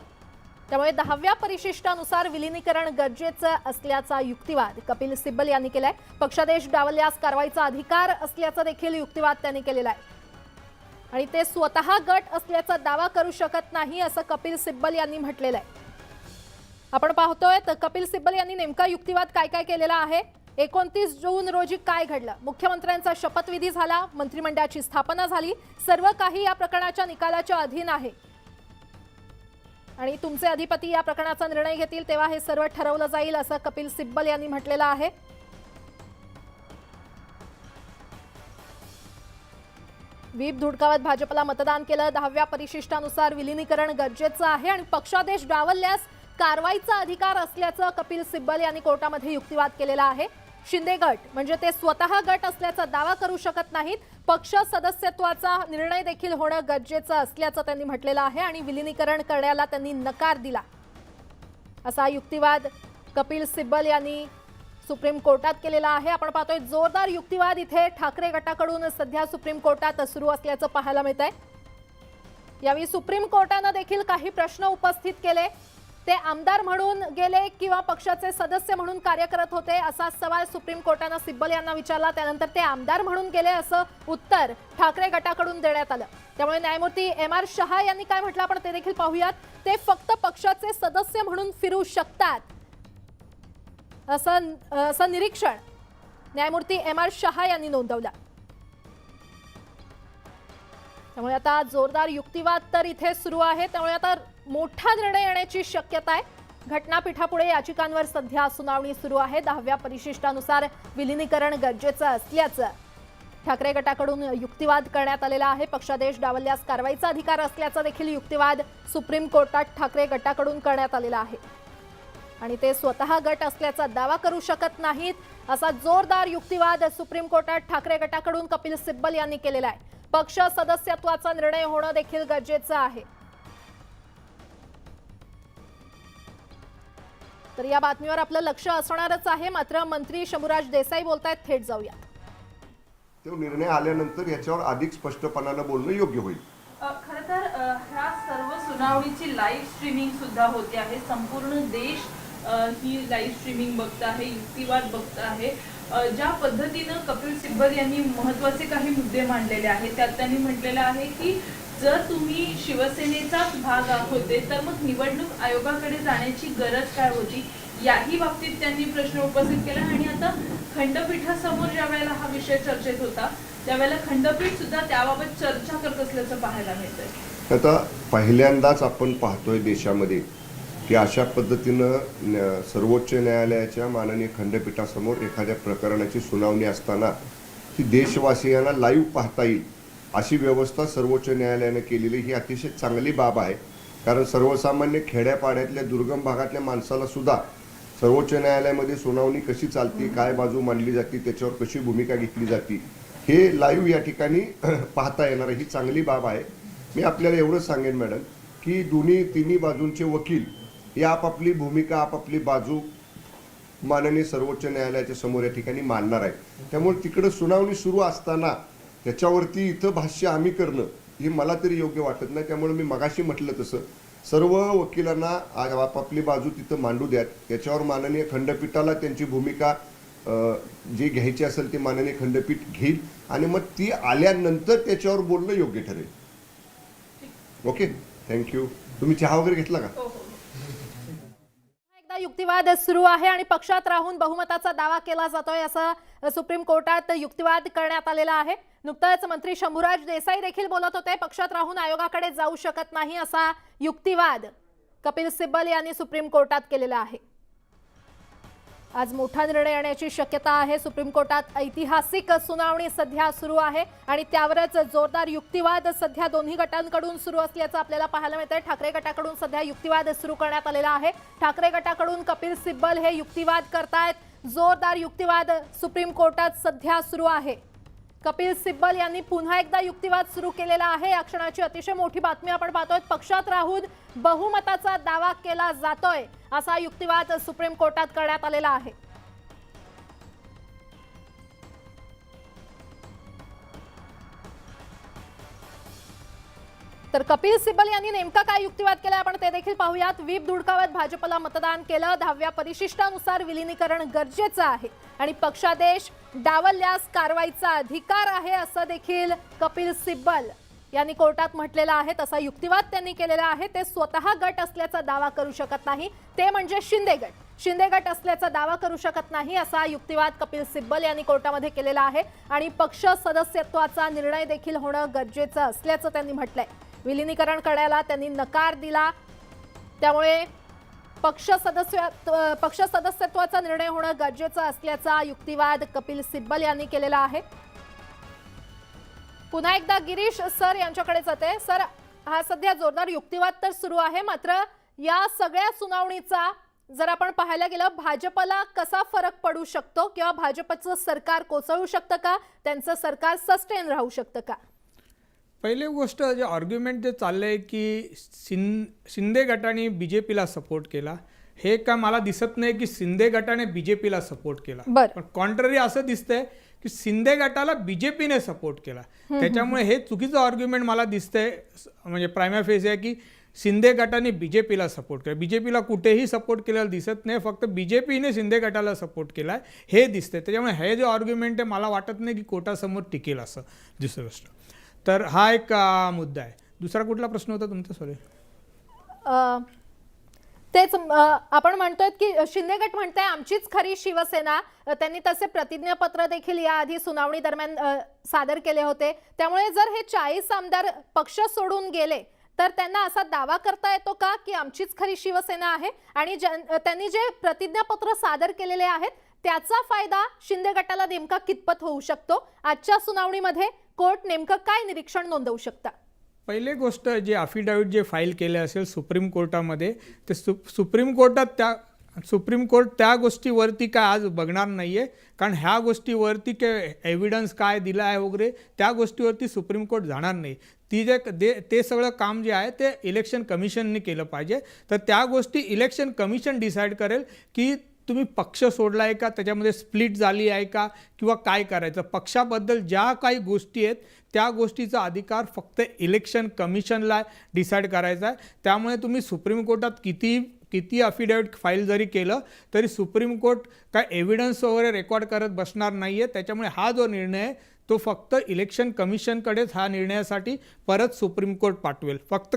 त्यामुळे 10व्या परिशिष्टानुसार विलिनीकरण गरजेचं असल्याचा युक्तिवाद कपिल सिब्बल यांनी केलाय. पक्षादेश डावलल्यास कारवाईचा अधिकार असल्याचा देखील युक्तिवाद त्यांनी केलेला आहे आणि ते स्वतः गट असल्याचा दावा करू शकत नाही, असं कपिल सिब्बल यांनी म्हटलेलं आहे. आपण पाहतोय तर कपिल सिब्बल यांनी नेमका युक्तिवाद काय काय केलेला आहे. 29 जून रोजी काय घडलं, मुख्यमंत्र्यांचा शपथविधी झाला, मंत्रिमंडळाची स्थापना झाली, सर्व काही या प्रकरणाच्या निकालाच्या अधीन आहे आणि तुमचे अधिपती या प्रकरणाचा निर्णय घेतील तेव्हा हे सर्व ठरवलं जाईल, असं कपिल सिब्बल यांनी म्हटलेलं आहे. व्हीप धुडकावत भाजपला मतदान केलं. 10व्या परिशिष्टानुसार विलिनीकरण गरजेचं आहे आणि पक्षादेश डावलल्यास कारवाईचा अधिकार असल्याचं कपिल सिब्बल यांनी कोर्टामध्ये युक्तिवाद केलेला आहे. शिंदे गट म्हणजे ते स्वतः गट असल्याचा दावा करू शकत नाहीत. पक्ष सदस्यत्वाचा निर्णय देखील होणं गरजेचं असल्याचं त्यांनी म्हटलेलं आहे आणि विलिनीकरण करण्याला त्यांनी नकार दिला, असा युक्तिवाद कपिल सिब्बल यांनी सुप्रीम कोर्टात केलेला आहे. आपण पाहतोय जोरदार युक्तिवाद इथे ठाकरे गटाकडून सध्या सुप्रीम कोर्टात सुरू असल्याचं पाहायला मिळतंय. यावेळी सुप्रीम कोर्टानं देखील काही प्रश्न उपस्थित केले. ते आमदार म्हणून गेले किंवा पक्षाचे सदस्य म्हणून कार्य करत होते, असा सवाल सुप्रीम कोर्टानं सिब्बल यांना विचारला. त्यानंतर ते आमदार म्हणून गेले असं उत्तर ठाकरे गटाकडून देण्यात आलं. त्यामुळे न्यायमूर्ती M.R. शहा यांनी काय म्हटलं आपण ते देखील पाहूयात. ते फक्त पक्षाचे सदस्य म्हणून फिरू शकतात, असं निरीक्षण न्यायमूर्ती M.R. शहा यांनी नोंदवलं. त्यामुळे आता जोरदार युक्तिवाद तर इथे सुरू आहे. त्यामुळे आता मोठा निर्णय येण्याची शक्यता आहे. घटनापीठापुढे याचिकांवर सध्या सुनावणी सुरू आहे. 10व्या परिशिष्टानुसार विलिनीकरण गरजेचं असल्याचं ठाकरे गटाकडून युक्तिवाद करण्यात आलेला आहे. पक्षादेश डावलल्यास कारवाईचा अधिकार असल्याचा देखील युक्तिवाद सुप्रीम कोर्टात ठाकरे गटाकडून करण्यात आलेला आहे आणि ते स्वतः गट असल्याचा दावा करू शकत नाहीत, असा जोरदार युक्तिवाद सुप्रीम कोर्टात ठाकरे गटाकडून कपिल सिब्बल यांनी केलेला आहे. पक्ष सदस्यत्वाचा निर्णय होणं देखील गरजेचं आहे. तर या बातमीवर आपलं लक्ष असणारच आहे. मात्र मंत्री शंभूराज देसाई बोलतायत, थेट जाऊया. तो निर्णय आल्यानंतर याच्यावर अधिक स्पष्टपणानं बोलणं योग्य होईल. खरं तर ह्या सर्व सुनावणीची लाईव्ह स्ट्रीमिंग सुद्धा होते आहे. संपूर्ण देश ही लाईव्ह स्ट्रीमिंग बघत आहे, युक्तिवाद बघत आहे. ज्या पद्धतीनं कपिल सिब्बल यांनी महत्त्वाचे काही मुद्दे मांडलेले आहेत, त्यात त्यांनी म्हटलेलं आहे की जर तुम्ही शिवसेनेचाच भाग होते तर मग निवडणूक आयोगाकडे जाण्याची गरज काय होती, याही बाबतीत त्यांनी प्रश्न उपस्थित केला. आणि आता खंडपीठासमोर ज्या वेळेला हा विषय चर्चेत होता त्यावेळेला खंडपीठ सुद्धा त्याबाबत चर्चा करत असल्याचं पाहायला मिळतंय. आता पहिल्यांदाच आपण पाहतोय देशामध्ये की अशा पद्धतीनं सर्वोच्च न्यायालयाच्या माननीय खंडपीठासमोर एखाद्या प्रकरणाची सुनावणी असताना ती देशवासियांना लाईव्ह पाहता येईल अशी व्यवस्था सर्वोच्च न्यायालयानं केलेली ही अतिशय चांगली बाब आहे. कारण सर्वसामान्य खेड्यापाड्यातल्या दुर्गम भागातल्या माणसाला सुद्धा सर्वोच्च न्यायालयामध्ये सुनावणी कशी चालते, काय बाजू मांडली जाते, त्याच्यावर कशी भूमिका घेतली जाते हे लाईव्ह या ठिकाणी पाहता येणार ही चांगली बाब आहे. मी आपल्याला एवढंच सांगेन मॅडम की तिन्ही बाजूंचे वकील ही आपापली भूमिका आपापली बाजू माननीय सर्वोच्च न्यायालयाच्या समोर या ठिकाणी मांडणार आहे. त्यामुळे तिकडं सुनावणी सुरू असताना त्याच्यावरती इथं भाष्य आम्ही करणं हे मला तरी योग्य वाटत नाही. त्यामुळे मी मगाशी म्हटलं तसं सर्व वकिलांना आपापली बाजू तिथं मांडू द्यात. त्याच्यावर माननीय खंडपीठाला त्यांची भूमिका जी घ्यायची असेल ती माननीय खंडपीठ घेईल आणि मग ती आल्यानंतर त्याच्यावर बोलणं योग्य ठरेल. Okay, thank you. तुम्ही चहा वगैरे घेतला का? एकदा युक्तिवाद सुरू आहे आणि पक्षात राहून बहुमताचा दावा केला जातोय असं सुप्रीम कोर्टात युक्तिवाद करण्यात आलेला आहे. नुकताच मंत्री शंभूराज देसाई देखील बोलत होते, पक्षात राहून आयोगाकडे जाऊ शकत नाही असा युक्तिवाद कपिल सिब्बल यांनी सुप्रीम कोर्टात केलेला आहे. आज मोठा निर्णय येण्याची शक्यता आहे. सुप्रीम कोर्टात ऐतिहासिक सुनावणी सध्या सुरू आहे आणि त्यावरच जोरदार युक्तिवाद सध्या दोन्ही गटांकडून सुरू असल्याचं आपल्याला पाहायला मिळतंय. ठाकरे गटाकडून सध्या युक्तिवाद सुरू करण्यात आलेला आहे. ठाकरे गटाकडून कपिल सिब्बल हे युक्तिवाद करतायत. जोरदार युक्तिवाद सुप्रीम कोर्टात सध्या सुरू आहे. कपिल सिब्बल यांनी पुन्हा एकदा युक्तिवाद सुरू केलेला आहे. या क्षणाची अतिशय मोठी बातमी आपण पाहतोय. पक्षात राहून बहुमताचा दावा केला जातोय असा युक्तिवाद सुप्रीम कोर्टात करण्यात आलेला आहे. तर कपिल सिब्बल यांनी नेमका काय युक्तिवाद केला आपण ते देखील पाहूयात. व्हीप धुडकावत भाजपला मतदान केलं. 10व्या परिशिष्टानुसार विलिनीकरण गरजेचं आहे आणि पक्षादेश डावलल्यास कारवाईचा अधिकार आहे असं देखील कपिल सिब्बल यांनी कोर्टात म्हटलेलं आहे. तसा युक्तिवाद त्यांनी केलेला आहे. ते स्वतः गट असल्याचा दावा करू शकत नाही, ते म्हणजे शिंदे गट असल्याचा दावा करू शकत नाही असा युक्तिवाद कपिल सिब्बल यांनी कोर्टामध्ये केलेला आहे आणि पक्ष सदस्यत्वाचा निर्णय देखील होणं गरजेचं असल्याचं त्यांनी म्हटलंय. विलिनीकरण करण्याला त्यांनी नकार दिला, त्यामुळे पक्ष सदस्यत्वाचा निर्णय होणं गरजेचं असल्याचा युक्तिवाद कपिल सिब्बल यांनी केलेला आहे. पुन्हा एकदा गिरीश सर यांच्याकडे जाते. सर, हा सध्या जोरदार युक्तिवाद तर सुरू आहे, मात्र या सगळ्या सुनावणीचा जर आपण पाहायला गेलं भाजपला कसा फरक पडू शकतो किंवा भाजपचं सरकार कोसळू शकतं का, त्यांचं सरकार सस्टेन राहू शकतं का? पहिली गोष्ट जे आर्ग्युमेंट जे चाललंय की शिंदे गटाने बीजेपीला सपोर्ट केला, हे का मला दिसत नाही की शिंदे गटाने बीजेपीला सपोर्ट केला. पण कॉन्ट्ररी असं दिसतंय की शिंदे गटाला बीजेपीने सपोर्ट केला. त्याच्यामुळे हे चुकीचं आर्ग्युमेंट मला दिसतंय. म्हणजे प्रायमा फेज आहे की शिंदे गटाने बीजेपीला सपोर्ट केला. बीजेपीला कुठेही सपोर्ट केलेला दिसत नाही, फक्त बीजेपीने शिंदे गटाला सपोर्ट केला हे दिसतंय. त्याच्यामुळे हे जो आर्ग्युमेंट आहे मला वाटत नाही की कोर्टासमोर टिकेल असं. दुसरी गोष्ट तर हा एक मुद्दा आहे. दुसरा कुठला प्रश्न होता तुमचा? सॉरी, तेच आपण म्हणतोय की शिंदे गट म्हणताय आमचीच खरी शिवसेना. त्यांनी तसे प्रतिज्ञापत्र देखील याआधी सुनावणी दरम्यान सादर केले होते. त्यामुळे जर हे 40 आमदार पक्ष सोडून गेले तर त्यांना असा दावा करता येतो का की आमचीच खरी शिवसेना आहे आणि त्यांनी जे प्रतिज्ञापत्र सादर केलेले आहेत त्याचा फायदा शिंदे गटाला नेमका कितपत होऊ शकतो? आजच्या सुनावणीमध्ये कोर्ट नेमकं काय निरीक्षण नोंदवू शकतं? पहिली गोष्ट, जे अफिडाविट जे फाईल केले असेल सुप्रीम कोर्टामध्ये, ते सुप्रीम कोर्ट त्या गोष्टीवरती काय आज बघणार नाही आहे. कारण ह्या गोष्टीवरती एव्हिडन्स काय दिला आहे वगैरे त्या गोष्टीवरती सुप्रीम कोर्ट जाणार नाही. ते सगळं काम जे आहे ते इलेक्शन कमिशनने केलं पाहिजे. तर त्या गोष्टी इलेक्शन कमिशन डिसाईड करेल की तुम्ही पक्ष सोडला आहे का, त्याच्यामध्ये स्प्लिट झाली आहे का, किंवा काय करायचं. पक्षाबद्दल ज्या काही गोष्टी आहेत त्या गोष्टीचा अधिकार फक्त इलेक्शन कमिशनला डिसाईड करायचा आहे. त्यामुळे तुम्ही सुप्रीम कोर्टात किती अफिडेविट फाईल जरी केलं तरी सुप्रीम कोर्ट काय एव्हिडन्स वगैरे रेकॉर्ड करत बसणार नाही आहे. त्याच्यामुळे हा जो निर्णय आहे तो फक्त इलेक्शन कमिशनकडेच ह्या निर्णयासाठी परत सुप्रीम कोर्ट पाठवेल. फक्त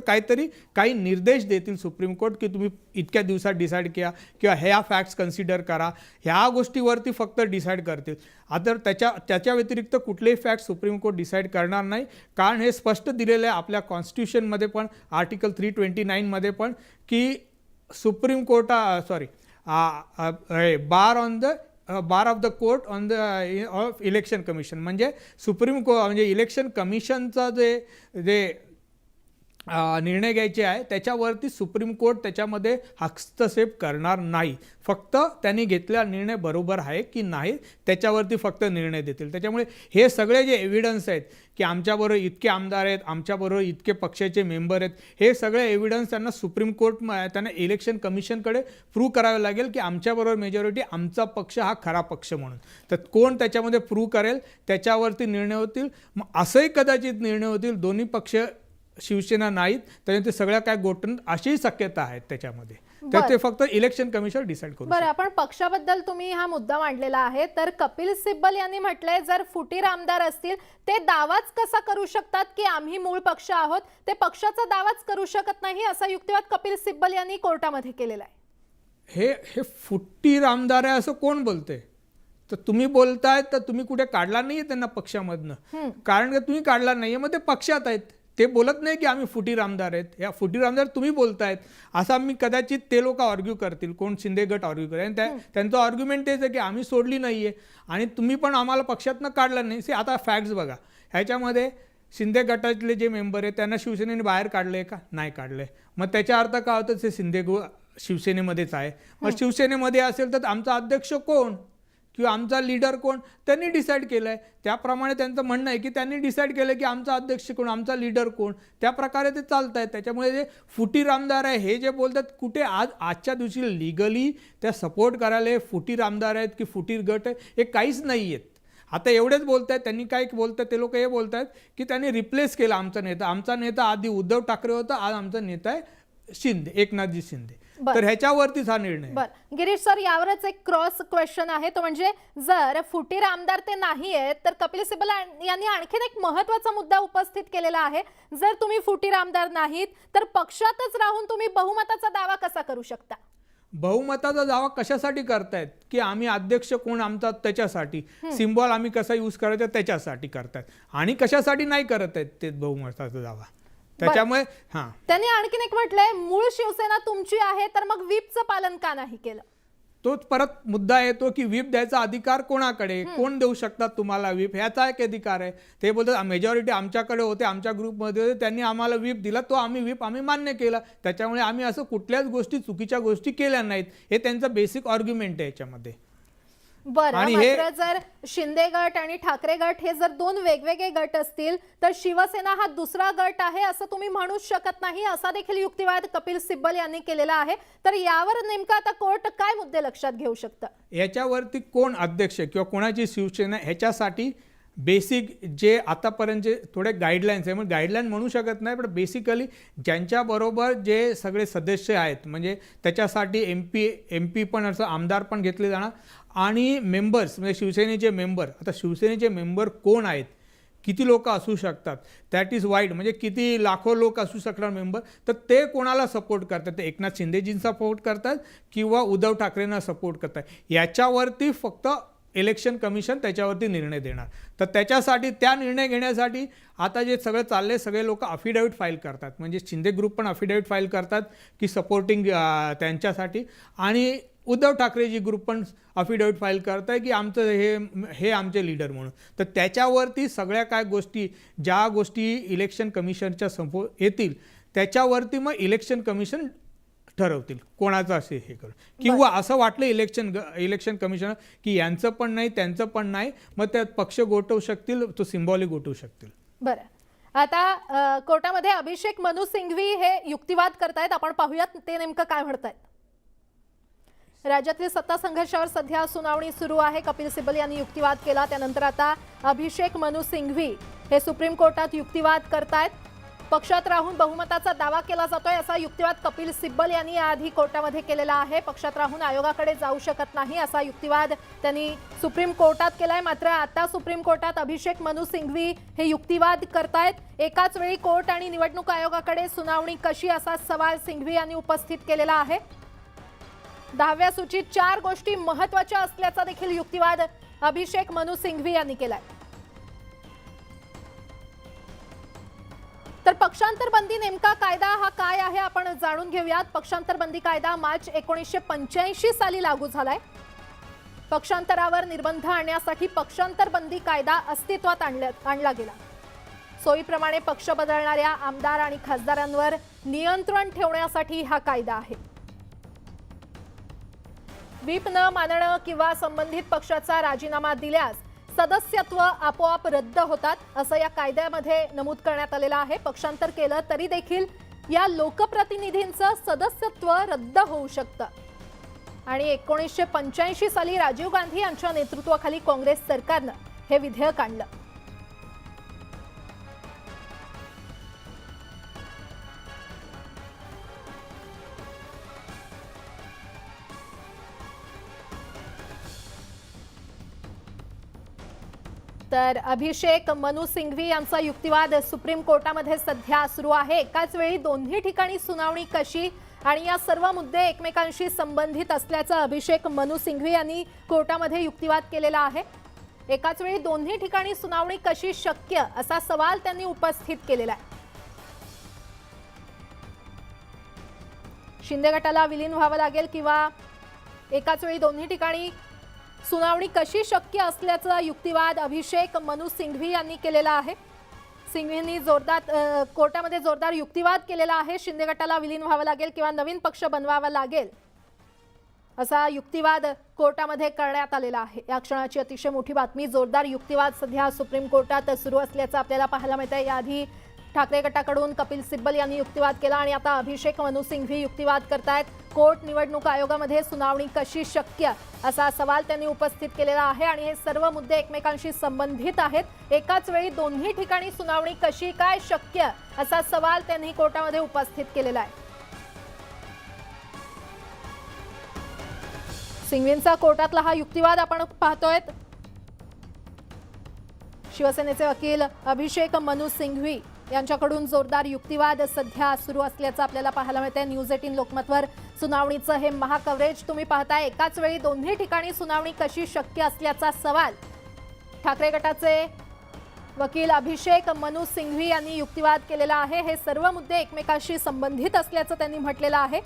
काही निर्देश देतील सुप्रीम कोर्ट की तुम्ही इतक्या दिवसात डिसाईड करा किंवा ह्या फॅक्ट्स कन्सिडर करा, ह्या गोष्टीवरती फक्त डिसाईड करतील. आता त्याच्या व्यतिरिक्त कुठलेही फॅक्ट सुप्रीम कोर्ट डिसाईड करणार नाही. कारण हे स्पष्ट दिलेलं आहे आपल्या कॉन्स्टिट्यूशनमध्ये पण, आर्टिकल 329मध्ये पण, की supreme court bar of the court on the of election commission, म्हणजे म्हणजे इलेक्शन कमिशनचा जे निर्णय घ्यायचे आहे त्याच्यावरती सुप्रीम कोर्ट त्याच्यामध्ये हस्तक्षेप करणार नाही. फक्त त्यांनी घेतलेला निर्णय बरोबर आहे की नाही त्याच्यावरती फक्त निर्णय देतील. त्याच्यामुळे हे सगळे जे एव्हिडन्स आहेत की आमच्याबरोबर इतके आमदार आहेत, आमच्याबरोबर इतके पक्षाचे मेंबर आहेत, हे सगळे एव्हिडन्स त्यांना सुप्रीम कोर्ट त्यांना इलेक्शन कमिशनकडे प्रूव्ह करावे लागेल की आमच्याबरोबर मेजॉरिटी, आमचा पक्ष हा खरा पक्ष म्हणून. तर कोण त्याच्यामध्ये प्रूव्ह करेल त्याच्यावरती निर्णय होतील. मग असंही कदाचित निर्णय होतील दोन्ही पक्ष शिवसेना नाहीत त्याच्यात ते सगळ्या काय गोष्टी अशी शक्यता आहेत त्याच्यामध्ये. तर ते फक्त इलेक्शन कमिशन डिसाईड करू. बरं, आपण पक्षाबद्दल तुम्ही हा मुद्दा मांडलेला आहे, तर कपिल सिब्बल यांनी म्हटलंय जर फुटीर आमदार असतील ते दावाच कसा करू शकतात की आम्ही मूळ पक्ष आहोत, ते पक्षाचा दावाच करू शकत नाही असा युक्तिवाद कपिल सिब्बल यांनी कोर्टामध्ये केलेला आहे. हे फुटीर आमदार आहे असं कोण बोलते? तर तुम्ही बोलताय तर तुम्ही कुठे काढला नाहीये त्यांना पक्षामधनं, कारण की तुम्ही काढला नाहीये मग ते पक्षात आहेत. ते बोलत नाही की आम्ही फुटीर आमदार आहेत. या फुटीर आमदार तुम्ही बोलतायत असं आम्ही कदाचित ते लोक आर्ग्यू करतील, कोण शिंदे गट आर्ग्यू करेल. आणि त्यांचं आर्ग्युमेंट तेच आहे की आम्ही सोडली नाही आहे आणि तुम्ही पण आम्हाला पक्षातनं काढलं नाही. आता फॅक्ट्स बघा, ह्याच्यामध्ये शिंदे गटातले जे मेंबर आहेत त्यांना शिवसेनेने बाहेर काढले का? नाही काढले. मग त्याचा अर्थ काय होतं? ते शिवसेनेमध्येच आहे. मग शिवसेनेमध्ये असेल तर आमचा अध्यक्ष कोण किंवा आमचा लीडर कोण त्यांनी डिसाईड केलं आहे. त्याप्रमाणे त्यांचं म्हणणं आहे की त्यांनी डिसाईड केलं की आमचा अध्यक्ष कोण, आमचा लीडर कोण, त्या प्रकारे ते चालत आहेत. त्याच्यामुळे जे फुटीर आमदार आहे हे जे बोलतात कुठे आजच्या दिवशी लिगली त्या सपोर्ट करायला फुटीर आमदार आहेत की फुटीर गट आहे हे काहीच नाही आहेत. आता एवढेच बोलत आहेत. त्यांनी काय बोलत आहेत ते लोक हे बोलत आहेत की त्यांनी रिप्लेस केला आमचा नेता आधी उद्धव ठाकरे होता, आज आमचा नेता आहे शिंदे, एकनाथजी शिंदे. तर ह्याच्यावरतीच हा निर्णय. बरं गिरीश सर, यावरच एक क्रॉस क्वेश्चन आहे, तो म्हणजे जर फुटीर आमदार ते नाही आहेत तर कपिल सिब्बल यांनी आणखीन एक महत्त्वाचा मुद्दा उपस्थित केलेला आहे. जर तुम्ही फुटीर आमदार नाहीत तर पक्षातच राहून तुम्ही बहुमताचा दावा कसा करू शकता? बहुमताचा दावा कशासाठी करतायत की आम्ही अध्यक्ष कोण आमचा त्याच्यासाठी, सिम्बॉल आम्ही कसा यूज करायचा त्याच्यासाठी करतायत, आणि कशासाठी नाही करत आहेत ते बहुमताचा दावा. त्याच्यामुळे त्यांनी आणखीन एक म्हटलंय मूळ शिवसेना तुमची आहे तर मग व्हीपचं पालन का नाही केलं? तोच परत मुद्दा येतो की व्हीप द्यायचा अधिकार कोणाकडे, कोण देऊ शकतात तुम्हाला व्हीप, ह्याचा एक अधिकार आहे. ते बोलतात मेजॉरिटी आमच्याकडे होते, आमच्या ग्रुपमध्ये होते, त्यांनी आम्हाला व्हीप दिला, तो व्हीप आम्ही मान्य केला. त्याच्यामुळे आम्ही असं कुठल्याच गोष्टी चुकीच्या गोष्टी केल्या नाहीत, हे त्यांचं बेसिक आर्ग्युमेंट आहे याच्यामध्ये. बरं, मात्र जर शिंदे गट आणि ठाकरे गट हे जर दोन वेगवेगळे गट असतील तर शिवसेना हा दुसरा गट आहे असं तुम्ही म्हणूच शकत नाही, असा देखील युक्तिवाद कपिल सिब्बल यांनी केलेला आहे. तर यावर नेमका आता कोर्ट काय मुद्दे लक्षात घेऊ शकतं? याच्यावरती कोण अध्यक्ष किंवा कोणाची शिवसेना ह्याच्यासाठी बेसिक जे आतापर्यंत थोडे गाईडलाईन्स आहे, मग गाईडलाईन म्हणू शकत नाही, पण बेसिकली ज्यांच्याबरोबर जे सगळे सदस्य आहेत म्हणजे त्याच्यासाठी एम पी पण असं आमदार पण घेतले जाणार आणि मेंबर्स म्हणजे शिवसेनेचे मेंबर. आता शिवसेनेचे मेंबर कोण आहेत, किती लोक असू शकतात, दॅट इज वाईड, म्हणजे किती लाखो लोक असू शकणार मेंबर. तर ते कोणाला सपोर्ट करतात, ते एकनाथ शिंदेजींना सपोर्ट करतात किंवा उद्धव ठाकरेंना सपोर्ट करतात, याच्यावरती फक्त इलेक्शन कमिशन त्याच्यावरती निर्णय देणार. तर त्याच्यासाठी त्या निर्णय घेण्यासाठी आता जे सगळं चाललंय, सगळे लोक अफिडेविट फाईल करतात. म्हणजे शिंदे ग्रुप पण अफिडेविट फाईल करतात की सपोर्टिंग त्यांच्यासाठी, आणि उद्धव ठाकरेजी ग्रुप पण अफिडेविट फाईल करत आहे की आमचं हे आमचे लीडर म्हणून. तर त्याच्यावरती सगळ्या काय गोष्टी, ज्या गोष्टी इलेक्शन कमिशनच्या समोर येतील त्याच्यावरती मग इलेक्शन कमिशन ठरवतील कोणाचं असे हे करून. किंवा असं वाटलं इलेक्शन कमिशन की यांचं पण नाही त्यांचं पण नाही, मग त्यात पक्ष गोठवू शकतील, तो सिम्बॉलिक गोठवू शकतील. बरं, आता कोर्टामध्ये अभिषेक मनु सिंघवी हे युक्तिवाद करतायत. आपण पाहूयात ते नेमकं काय म्हणतायत. राज्यातील सत्ता संघर्षावर सध्या सुनावणी सुरू आहे. कपिल सिब्बल यांनी युक्तिवाद केला, त्यानंतर आता अभिषेक मनु सिंघवी हे सुप्रीम कोर्टात युक्तिवाद करतायत. पक्षात राहून बहुमताचा दावा केला जातोय असा युक्तिवाद कपिल सिब्बल यांनी याआधी कोर्टामध्ये केलेला आहे. पक्षात राहून आयोगाकडे जाऊ शकत नाही असा युक्तिवाद त्यांनी सुप्रीम कोर्टात केलाय. मात्र आता सुप्रीम कोर्टात अभिषेक मनु सिंघवी हे युक्तिवाद करतायत. एकाच वेळी कोर्ट आणि निवडणूक आयोगाकडे सुनावणी कशी असा सवाल सिंघवी यांनी उपस्थित केलेला आहे. 10व्या सूचीत 4 गोष्टी महत्त्वाच्या असल्याचा देखील युक्तिवाद अभिषेक मनु सिंघवी यांनी केलाय. तर पक्षांतर बंदी नेमका कायदा हा काय आहे आपण जाणून घेऊयात. पक्षांतर बंदी कायदा मार्च 1985 साली लागू झालाय. पक्षांतरावर निर्बंध आणण्यासाठी पक्षांतर बंदी कायदा अस्तित्वात आणला गेला. सोयीप्रमाणे पक्ष बदलणाऱ्या आमदार आणि खासदारांवर नियंत्रण ठेवण्यासाठी हा कायदा आहे. व्हीप न मानणं किंवा संबंधित पक्षाचा राजीनामा दिल्यास सदस्यत्व आपोआप रद्द होतात असं या कायद्यामध्ये नमूद करण्यात आलेलं आहे. पक्षांतर केलं तरी देखील या लोकप्रतिनिधींचं सदस्यत्व रद्द होऊ शकतं. आणि 1985 साली राजीव गांधी यांच्या नेतृत्वाखाली काँग्रेस सरकारनं हे विधेयक आणलं. तर अभिषेक मनु सिंघवी यांचा युक्तिवाद सुप्रीम कोर्टामध्ये सध्या सुरू आहे. एकाच वेळी दोन्ही ठिकाणी सुनावणी कशी आणि या सर्व मुद्दे एकमेकांशी संबंधित असल्याचं अभिषेक मनु सिंघवी यांनी कोर्टामध्ये युक्तिवाद केलेला आहे. एकाच वेळी दोन्ही ठिकाणी सुनावणी कशी शक्य असा सवाल त्यांनी उपस्थित केलेला आहे. शिंदे गटाला विलीन व्हावं लागेल किंवा एकाच वेळी दोन्ही ठिकाणी सुनावणी कशी शक्य असल्याचा युक्तिवाद अभिषेक मनु सिंघवी यांनी केलेला आहे. सिंघवींनी कोर्टामध्ये जोरदार युक्तिवाद केलेला आहे. शिंदे गटाला विलीन व्हावं लागेल किंवा नवीन पक्ष बनवावा लागेल असा युक्तिवाद कोर्टामध्ये करण्यात आलेला आहे. या क्षणाची अतिशय मोठी बातमी. जोरदार युक्तिवाद सध्या सुप्रीम कोर्टात सुरू असल्याचं आपल्याला पाहायला मिळतंय. याआधी ठाकरे गटाकडून कपिल सिब्बल यांनी युक्तिवाद केला आणि आता अभिषेक मनु सिंघवी युक्तिवाद करतायत. कोर्ट निवडणूक आयोगामध्ये सुनावणी कशी शक्य असा सवाल त्यांनी उपस्थित केलेला आहे आणि हे सर्व मुद्दे एकमेकांशी संबंधित आहेत. एकाच वेळी दोन्ही ठिकाणी सुनावणी कशी काय शक्य असा सवाल त्यांनी कोर्टामध्ये उपस्थित केलेला आहे. सिंघवींचा कोर्टातला हा युक्तिवाद आपण पाहतोय. शिवसेनेचे वकील अभिषेक मनु सिंघवी यांच्याकडून जोरदार युक्तिवाद सध्या सुरू असल्याचं आपल्याला पाहायला मिळतंय. न्यूज 18 लोकमतवर सुनावणीचं हे महाकव्हरेज तुम्ही पाहताय. एकाच वेळी दोन्ही ठिकाणी सुनावणी कशी शक्य असल्याचा सवाल ठाकरे गटाचे वकील अभिषेक मनु सिंघवी यांनी युक्तिवाद केलेला आहे. हे सर्व मुद्दे एकमेकांशी संबंधित असल्याचं त्यांनी म्हटलेलं आहे.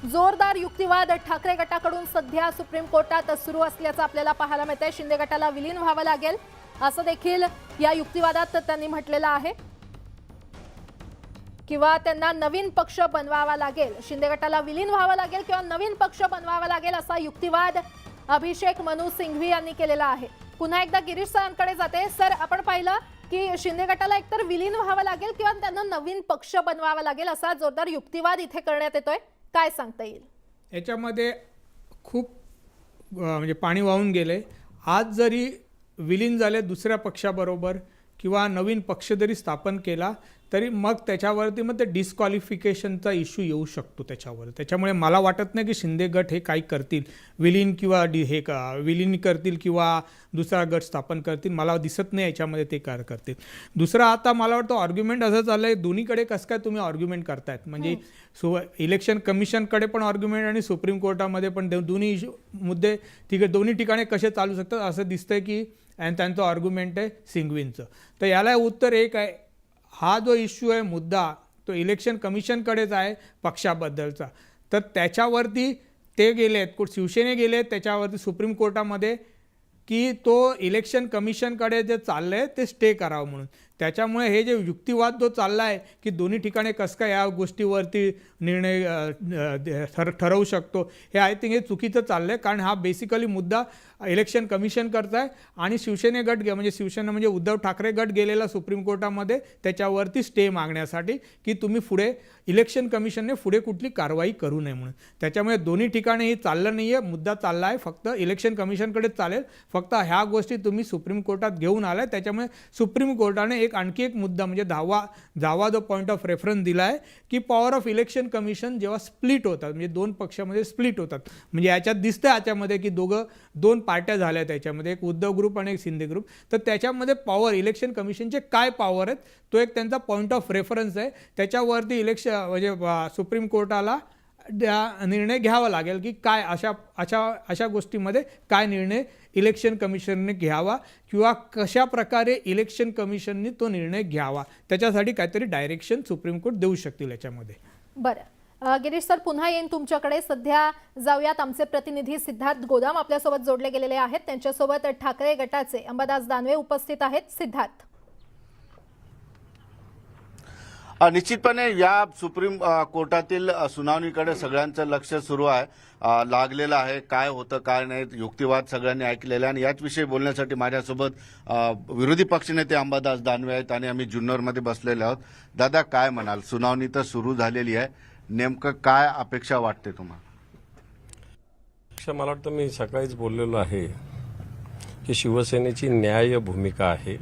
जोरदार युक्तिवाद ठाकरे गटाकडून सध्या सुप्रीम कोर्टात सुरू असल्याचं आपल्याला पाहायला मिळतंय. शिंदे गटाला विलीन व्हावं लागेल असं देखील या युक्तिवादात त्यांनी म्हटलेलं आहे किंवा त्यांना नवीन पक्ष बनवावा लागेल. शिंदे गटाला विलीन व्हावं लागेल किंवा नवीन पक्ष बनवावा लागेल असा युक्तिवाद अभिषेक मनु सिंघवी यांनी केलेला आहे. पुन्हा एकदा गिरीश सरांकडे जाते. सर, आपण पाहिलं की शिंदे गटाला एकतर विलीन व्हावं लागेल किंवा त्यांना नवीन पक्ष बनवावा लागेल असा जोरदार युक्तिवाद इथे करण्यात येतोय. काय सांगता येईल याच्यामध्ये? खूप म्हणजे पाणी वाहून गेले. आज जरी विलीन झाले दुसऱ्या पक्षाबरोबर किंवा नवीन पक्ष जरी स्थापन केला तरी मग त्याच्यावरती मग ते डिस्क्वालिफिकेशनचा इश्यू येऊ शकतो त्याच्यावर. त्याच्यामुळे मला वाटत नाही की शिंदे गट हे काही करतील, विलीन किंवा विलीन करतील किंवा दुसरा गट स्थापन करतील. मला दिसत नाही याच्यामध्ये ते काय करतील. दुसरा आता मला वाटतं आर्ग्युमेंट असं चाललं आहे, दोन्हीकडे कसं काय तुम्ही आर्ग्युमेंट करतायत, म्हणजे इलेक्शन कमिशनकडे पण आर्ग्युमेंट आणि सुप्रीम कोर्टामध्ये पण दोन्ही मुद्दे दोन्ही ठिकाणी कसे चालू शकतात असं दिसतंय की. आणि त्यांचं आर्ग्युमेंट आहे सिंघवींचं. तर याला उत्तर एक आहे, हा जो इश्यू आहे मुद्दा तो इलेक्शन कमिशनकडेच आहे पक्षाबद्दलचा. तर त्याच्यावरती ते गेलेत, शिवसेने गेलेत त्याच्यावरती सुप्रीम कोर्टामध्ये की तो इलेक्शन कमिशनकडे जे चाललं आहे ते स्टे करावं म्हणून. त्याच्यामुळे हे जे युक्तिवाद जो चालला आहे की दोन्ही ठिकाणी कसं काय या गोष्टीवरती निर्णय ठरवू शकतो, हे आय थिंक हे चुकीचं चाललं आहे. कारण हा बेसिकली मुद्दा इलेक्शन कमिशन करत आहे आणि शिवसेने गट म्हणजे शिवसेना म्हणजे उद्धव ठाकरे गट गेलेला सुप्रीम कोर्टामध्ये त्याच्यावरती स्टे मागण्यासाठी की तुम्ही पुढे इलेक्शन कमिशनने पुढे कुठली कारवाई करू नये म्हणून. त्याच्यामुळे दोन्ही ठिकाणी हे चाललं नाही आहे, मुद्दा चालला आहे फक्त इलेक्शन कमिशनकडेच चालेल. फक्त ह्या गोष्टी तुम्ही सुप्रीम कोर्टात घेऊन आलाय. त्याच्यामुळे सुप्रीम कोर्टाने आणखी एक मुद्दा म्हणजे दहावा जो पॉईंट ऑफ रेफरन्स दिला आहे की पॉवर ऑफ इलेक्शन कमिशन जेव्हा स्प्लिट होतात म्हणजे दोन पक्षामध्ये स्प्लिट होतात, म्हणजे याच्यात दिसतं याच्यामध्ये की दोन पार्ट्या झाल्या त्याच्यामध्ये, एक उद्धव ग्रुप आणि एक शिंदे ग्रुप. तर त्याच्यामध्ये पॉवर इलेक्शन कमिशनचे काय पॉवर आहेत तो एक त्यांचा पॉईंट ऑफ रेफरन्स आहे. त्याच्यावरती म्हणजे सुप्रीम कोर्टाला निर्णय घ्यावा लागेल की काय अशा गोष्टीमध्ये काय निर्णय इलेक्शन कमिशनने घ्यावा किंवा कशा प्रकारे इलेक्शन कमिशनने तो निर्णय घ्यावा, त्याच्यासाठी काहीतरी डायरेक्शन सुप्रीम कोर्ट देऊ शकतील याच्यामध्ये. बरं गिरीश सर, पुन्हा येईन तुमच्याकडे. सध्या जाऊयात, आमचे प्रतिनिधी सिद्धार्थ गोदाम आपल्यासोबत जोडले गेलेले आहेत. त्यांच्यासोबत ठाकरे गटाचे अंबादास दानवे उपस्थित आहेत. सिद्धार्थ, निश्चितपणे या सुप्रीम कोर्टातील सुनावणीकडे सगळ्यांचं लक्ष सुरू आहे, लागलेलं आहे. काय होतं काय नाही युक्तिवाद सगळ्यांनी ऐकलेला आणि याच विषयी बोलण्यासाठी माझ्यासोबत विरोधी पक्षनेते अंबादास दानवे आहेत आणि आम्ही जुन्नरमध्ये बसलेले आहोत. दादा, काय म्हणाल? सुनावणी तर सुरू झालेली आहे, नेमकं काय अपेक्षा वाटते तुम्हाला? मला वाटतं मी सकाळीच बोललेलो आहे की शिवसेनेची न्याय भूमिका आहे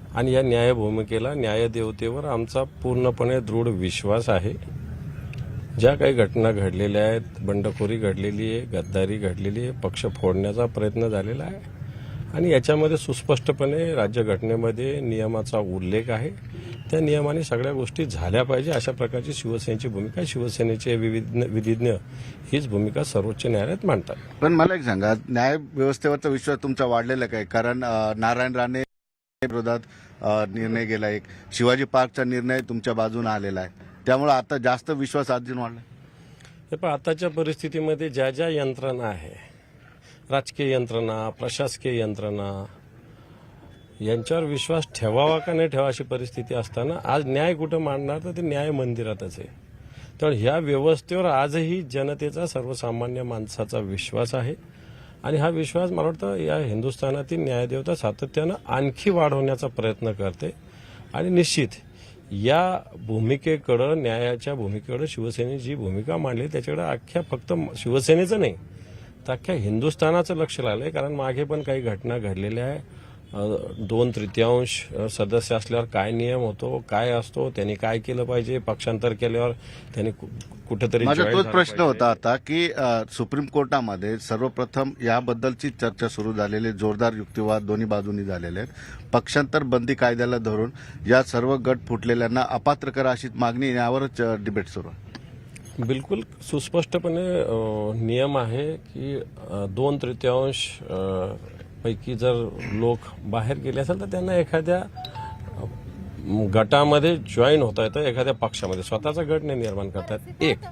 आणि या न्याय भूमिकेला न्यायदेवतेवर आमचा पूर्णपणे दृढ विश्वास आहे. ज्या काही घटना घडलेल्या आहेत, बंडखोरी घडलेली आहे, गद्दारी घडलेली आहे, पक्ष फोडण्याचा प्रयत्न झालेला आहे आणि याच्यामध्ये सुस्पष्टपणे राज्यघटनेमध्ये नियमाचा उल्लेख आहे. त्या नियमाने सगळ्या गोष्टी झाल्या पाहिजे अशा प्रकारची शिवसेनेची भूमिका, शिवसेनेचे विधिज्ञ हीच भूमिका सर्वोच्च न्यायालयात मांडतात. पण मला एक सांगा, न्याय व्यवस्थेवरचा विश्वास तुमचा वाढलेला काय? कारण नारायण राणे विरोधात निर्णय गेला, एक शिवाजी पार्कचा निर्णय तुमच्या बाजूने आलेला आहे, त्यामुळे आता जास्त विश्वास अजून वाढला. हे पण आताच्या परिस्थितीमध्ये ज्या ज्या यंत्रणा आहे, राजकीय यंत्रणा, प्रशासकीय यंत्रणा, यांच्यावर विश्वास ठेवावा का नाही ठेवा अशी परिस्थिती असताना आज न्याय कुठं मांडणार तर ते न्याय मंदिरातच आहे. तर ह्या व्यवस्थेवर आजही जनतेचा, सर्वसामान्य माणसाचा विश्वास आहे आणि हा विश्वास मला वाटतं या हिंदुस्थानातील न्यायदेवता सातत्यानं आणखी वाढवण्याचा प्रयत्न करते आणि निश्चित या भूमिकेकडं, न्यायाच्या भूमिकेकडं शिवसेनेने जी भूमिका मांडली त्याच्याकडे अख्ख्या फक्त शिवसेनेचं नाही तर अख्ख्या हिंदुस्थानाचं लक्ष लागलंय. कारण मागे पण काही घटना घडलेल्या आहे. 2/3 सदस्य असल्यावर काय नियम होतो, काय असतो, त्यांनी काय केलं पाहिजे, पक्षांतर केल्यावर त्यांनी कुठेतरी. माझा तोच प्रश्न होता आता की सुप्रीम कोर्टामध्ये सर्वप्रथम याबद्दलची चर्चा सुरू झालेली, जोरदार युक्तिवाद दोन्ही बाजूंनी झालेले आहेत. पक्षांतर बंदी कायद्याला धरून या सर्व गट फुटलेल्यांना अपात्र करा अशी मागणी, यावरच डिबेट सुरू आहे. बिलकुल सुस्पष्टपणे नियम आहे की 2/3 पैकी जर लोक बाहेर गेले असेल तर त्यांना एखाद्या गटामध्ये जॉईन होता येतं, एखाद्या पक्षामध्ये. स्वतःचा गट नाही निर्माण करतात एक.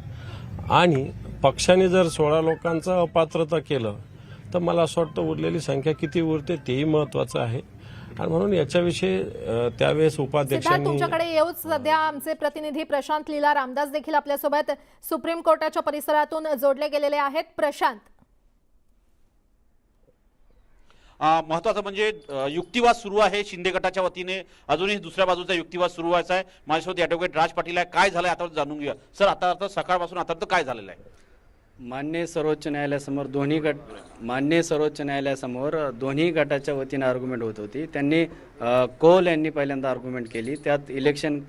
आणि पक्षाने जर 16 लोकांचं अपात्रता केलं तर मला असं वाटतं उरलेली संख्या किती उरते तेही महत्वाचं आहे. आणि म्हणून याच्याविषयी त्यावेळेस उपाध्यक्षांनी. तुमच्याकडे येऊच सध्या आमचे प्रतिनिधी प्रशांत लीला रामदास देखील आपल्यासोबत सुप्रीम कोर्टाच्या परिसरातून जोडले गेलेले आहेत. प्रशांत, महत्वाचं म्हणजे युक्तिवाद सुरू आहे शिंदे गटाच्या वतीने, अजूनही दुसऱ्या बाजूचा युक्तिवाद सुरू व्हायचा आहे. माझ्यासोबत ॲडव्होकेट राज पाटील आहे. काय झालंय आता जाणून घेऊया. सर, आता सकाळपासून आता काय झालेलं आहे? मान्य सर्वोच्च न्यायालयासमोर दोन्ही गटाच्या वतीने आर्ग्युमेंट होत होती. त्यांनी कौल यांनी पहिल्यांदा आर्ग्युमेंट केली. त्यात इलेक्शन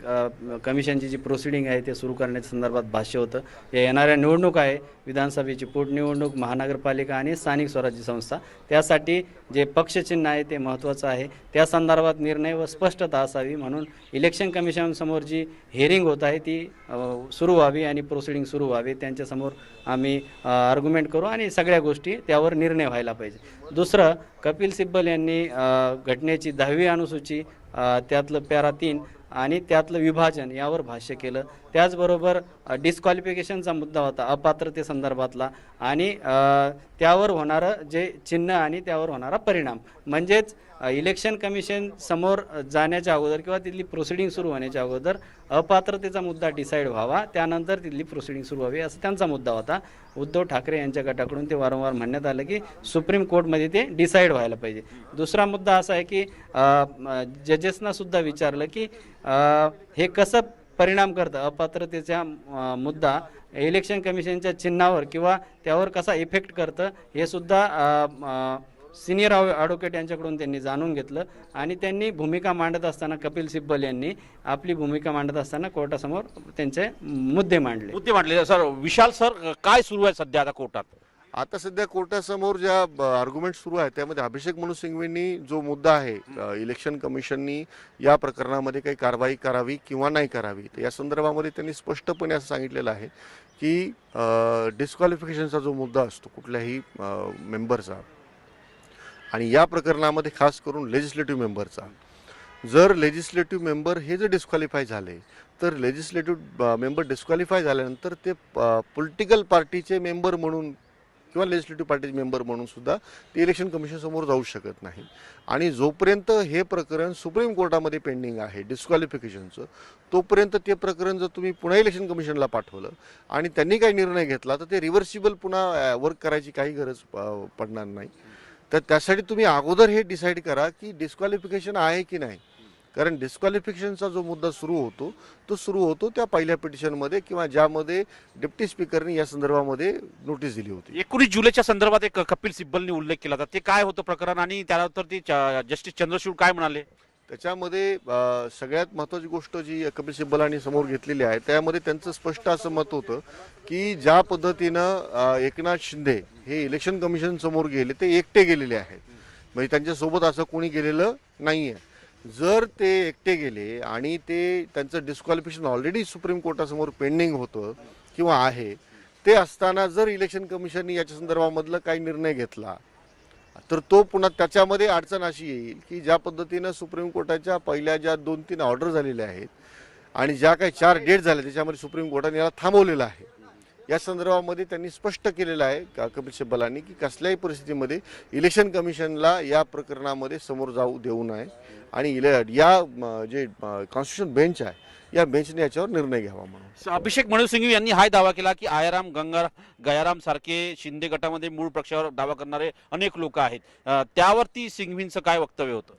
कमिशनची जी प्रोसिडिंग आहे ते सुरू करण्याच्या संदर्भात भाष्य होतं. या येणाऱ्या निवडणूक आहे, विधानसभेची पोटनिवडणूक, महानगरपालिका आणि स्थानिक स्वराज्य संस्था, त्यासाठी जे पक्षचिन्ह आहे ते महत्त्वाचं आहे. त्या संदर्भात निर्णय व स्पष्टता असावी म्हणून इलेक्शन कमिशनसमोर जी हिअरिंग होत आहे ती सुरू व्हावी आणि प्रोसिडिंग सुरू व्हावी. त्यांच्यासमोर आम्ही आर्ग्युमेंट करू आणि सगळ्या गोष्टी त्यावर निर्णय व्हायला पाहिजे. दुसरं, कपिल सिब्बल यांनी घटनेची 10वी अनुसूची त्यातलं पॅरा 3 आणि त्यातलं विभाजन यावर भाष्य केलं. त्याचबरोबर डिस्क्वालिफिकेशनचा मुद्दा होता अपात्रतेसंदर्भातला आणि त्यावर होणारं जे चिन्ह आणि त्यावर होणारा परिणाम, म्हणजेच इलेक्शन कमिशन समोर जाण्याच्या अगोदर किंवा तिथली प्रोसिडिंग सुरू होण्याच्या अगोदर अपात्रतेचा मुद्दा डिसाईड व्हावा, त्यानंतर तिथली प्रोसिडिंग सुरू व्हावी असा त्यांचा मुद्दा होता. उद्धव ठाकरे यांच्या गटाकडून ते वारंवार म्हणण्यात आलं की सुप्रीम कोर्टमध्ये ते डिसाईड व्हायला पाहिजे. दुसरा मुद्दा असा आहे की जजेसना सुद्धा विचारलं की हे कसं परिणाम करतं, अपात्रतेचा मुद्दा इलेक्शन कमिशनच्या चिन्हावर किंवा त्यावर कसा इफेक्ट करतं हे सुद्धा सिनियर ॲडव्होकेट यांच्याकडून त्यांनी जाणून घेतलं आणि त्यांनी भूमिका मांडत असताना कपिल सिब्बल यांनी आपली भूमिका मांडत असताना कोर्टासमोर त्यांचे मुद्दे मांडले. सर, विशाल सर, काय सुरू आहे सध्या आता कोर्टात? आता सध्या कोर्टासमोर ज्या आर्ग्युमेंट सुरू आहेत त्यामध्ये अभिषेक मनु सिंघवींनी जो मुद्दा आहे इलेक्शन कमिशननी या प्रकरणामध्ये काही कारवाई करावी किंवा नाही करावी, तर या संदर्भामध्ये त्यांनी स्पष्टपणे असं सांगितलेलं आहे की डिस्क्वालिफिकेशनचा जो मुद्दा असतो कुठल्याही मेंबरचा आणि या प्रकरणामध्ये खास करून लेजिस्लेटिव्ह मेंबरचा, जर लेजिस्लेटिव्ह मेंबर हे जर डिस्क्वालिफाय झाले तर लेजिस्लेटिव्ह मेंबर डिस्क्वालिफाय झाल्यानंतर ते पॉलिटिकल पार्टीचे मेंबर म्हणून किंवा लेजिस्लेटिव्ह पार्टीचे मेंबर म्हणून सुद्धा ते इलेक्शन कमिशन समोर जाऊ शकत नाही. आणि जोपर्यंत हे प्रकरण सुप्रीम कोर्टामध्ये पेंडिंग आहे डिस्क्वालिफिकेशनचं, तोपर्यंत ते प्रकरण जर तुम्ही पुन्हा इलेक्शन कमिशनला पाठवलं आणि त्यांनी काही निर्णय घेतला तर ते रिव्हर्सिबल पुन्हा वर्क करायची काही गरज पडणार नाही. तर त्यासाठी तुम्ही अगोदर हे डिसाईड करा की डिस्क्वालिफिकेशन आहे की नाही, कारण डिस्क्वालिफिकेशनचा जो मुद्दा सुरू होतो त्या पहिल्या पिटिशनमध्ये किंवा ज्यामध्ये डेप्टी स्पीकरनी या संदर्भामध्ये नोटीस दिली होती. 19 जुलैच्या संदर्भात एक कपिल सिब्बलने उल्लेख केला होता, ते काय होतं प्रकरण आणि त्यानंतर ते जस्टिस चंद्रचूड काय म्हणाले? त्याच्यामध्ये सगळ्यात महत्त्वाची गोष्ट जी कपिल सिब्बलांनी समोर घेतलेली आहे त्यामध्ये त्यांचं स्पष्ट असं मत होतं की ज्या पद्धतीनं एकनाथ शिंदे हे इलेक्शन कमिशन समोर गेले ते एकटे गेलेले आहेत, म्हणजे त्यांच्यासोबत असं कोणी गेलेलं नाही आहे. जर ते एकटे गेले आणि ते त्यांचं डिस्क्वालिफिकेशन ऑलरेडी सुप्रीम कोर्टासमोर पेंडिंग होतं किंवा आहे, ते असताना जर इलेक्शन कमिशनने याच्या संदर्भामधलं काही निर्णय घेतला तर तो पुन्हा त्याच्यामध्ये अडचण अशी येईल की ज्या पद्धतीनं सुप्रीम कोर्टाच्या पहिल्या ज्या 2-3 ऑर्डर झालेल्या आहेत आणि ज्या काही 4 डेट झाल्या त्याच्यामध्ये सुप्रीम कोर्टाने याला थांबवलेलं आहे. या संदर्भामध्ये त्यांनी स्पष्ट केलेलं आहे कपिल सिब्बलांनी की कसल्याही परिस्थितीमध्ये इलेक्शन कमिशनला या प्रकरणामध्ये समोर जाऊ देऊ नये आणि या जे कॉन्स्टिट्यूशन बेंच आहे या बेंचने याच्यावर निर्णय घ्यावा म्हणून. अभिषेक मनु सिंघवी यांनी हाय दावा केला की आयाराम गयाराम सारखे शिंदे गटामध्ये मूळ पक्षावर दावा करणारे अनेक लोक आहेत, त्यावरती सिंघवींचं काय वक्तव्य होतं?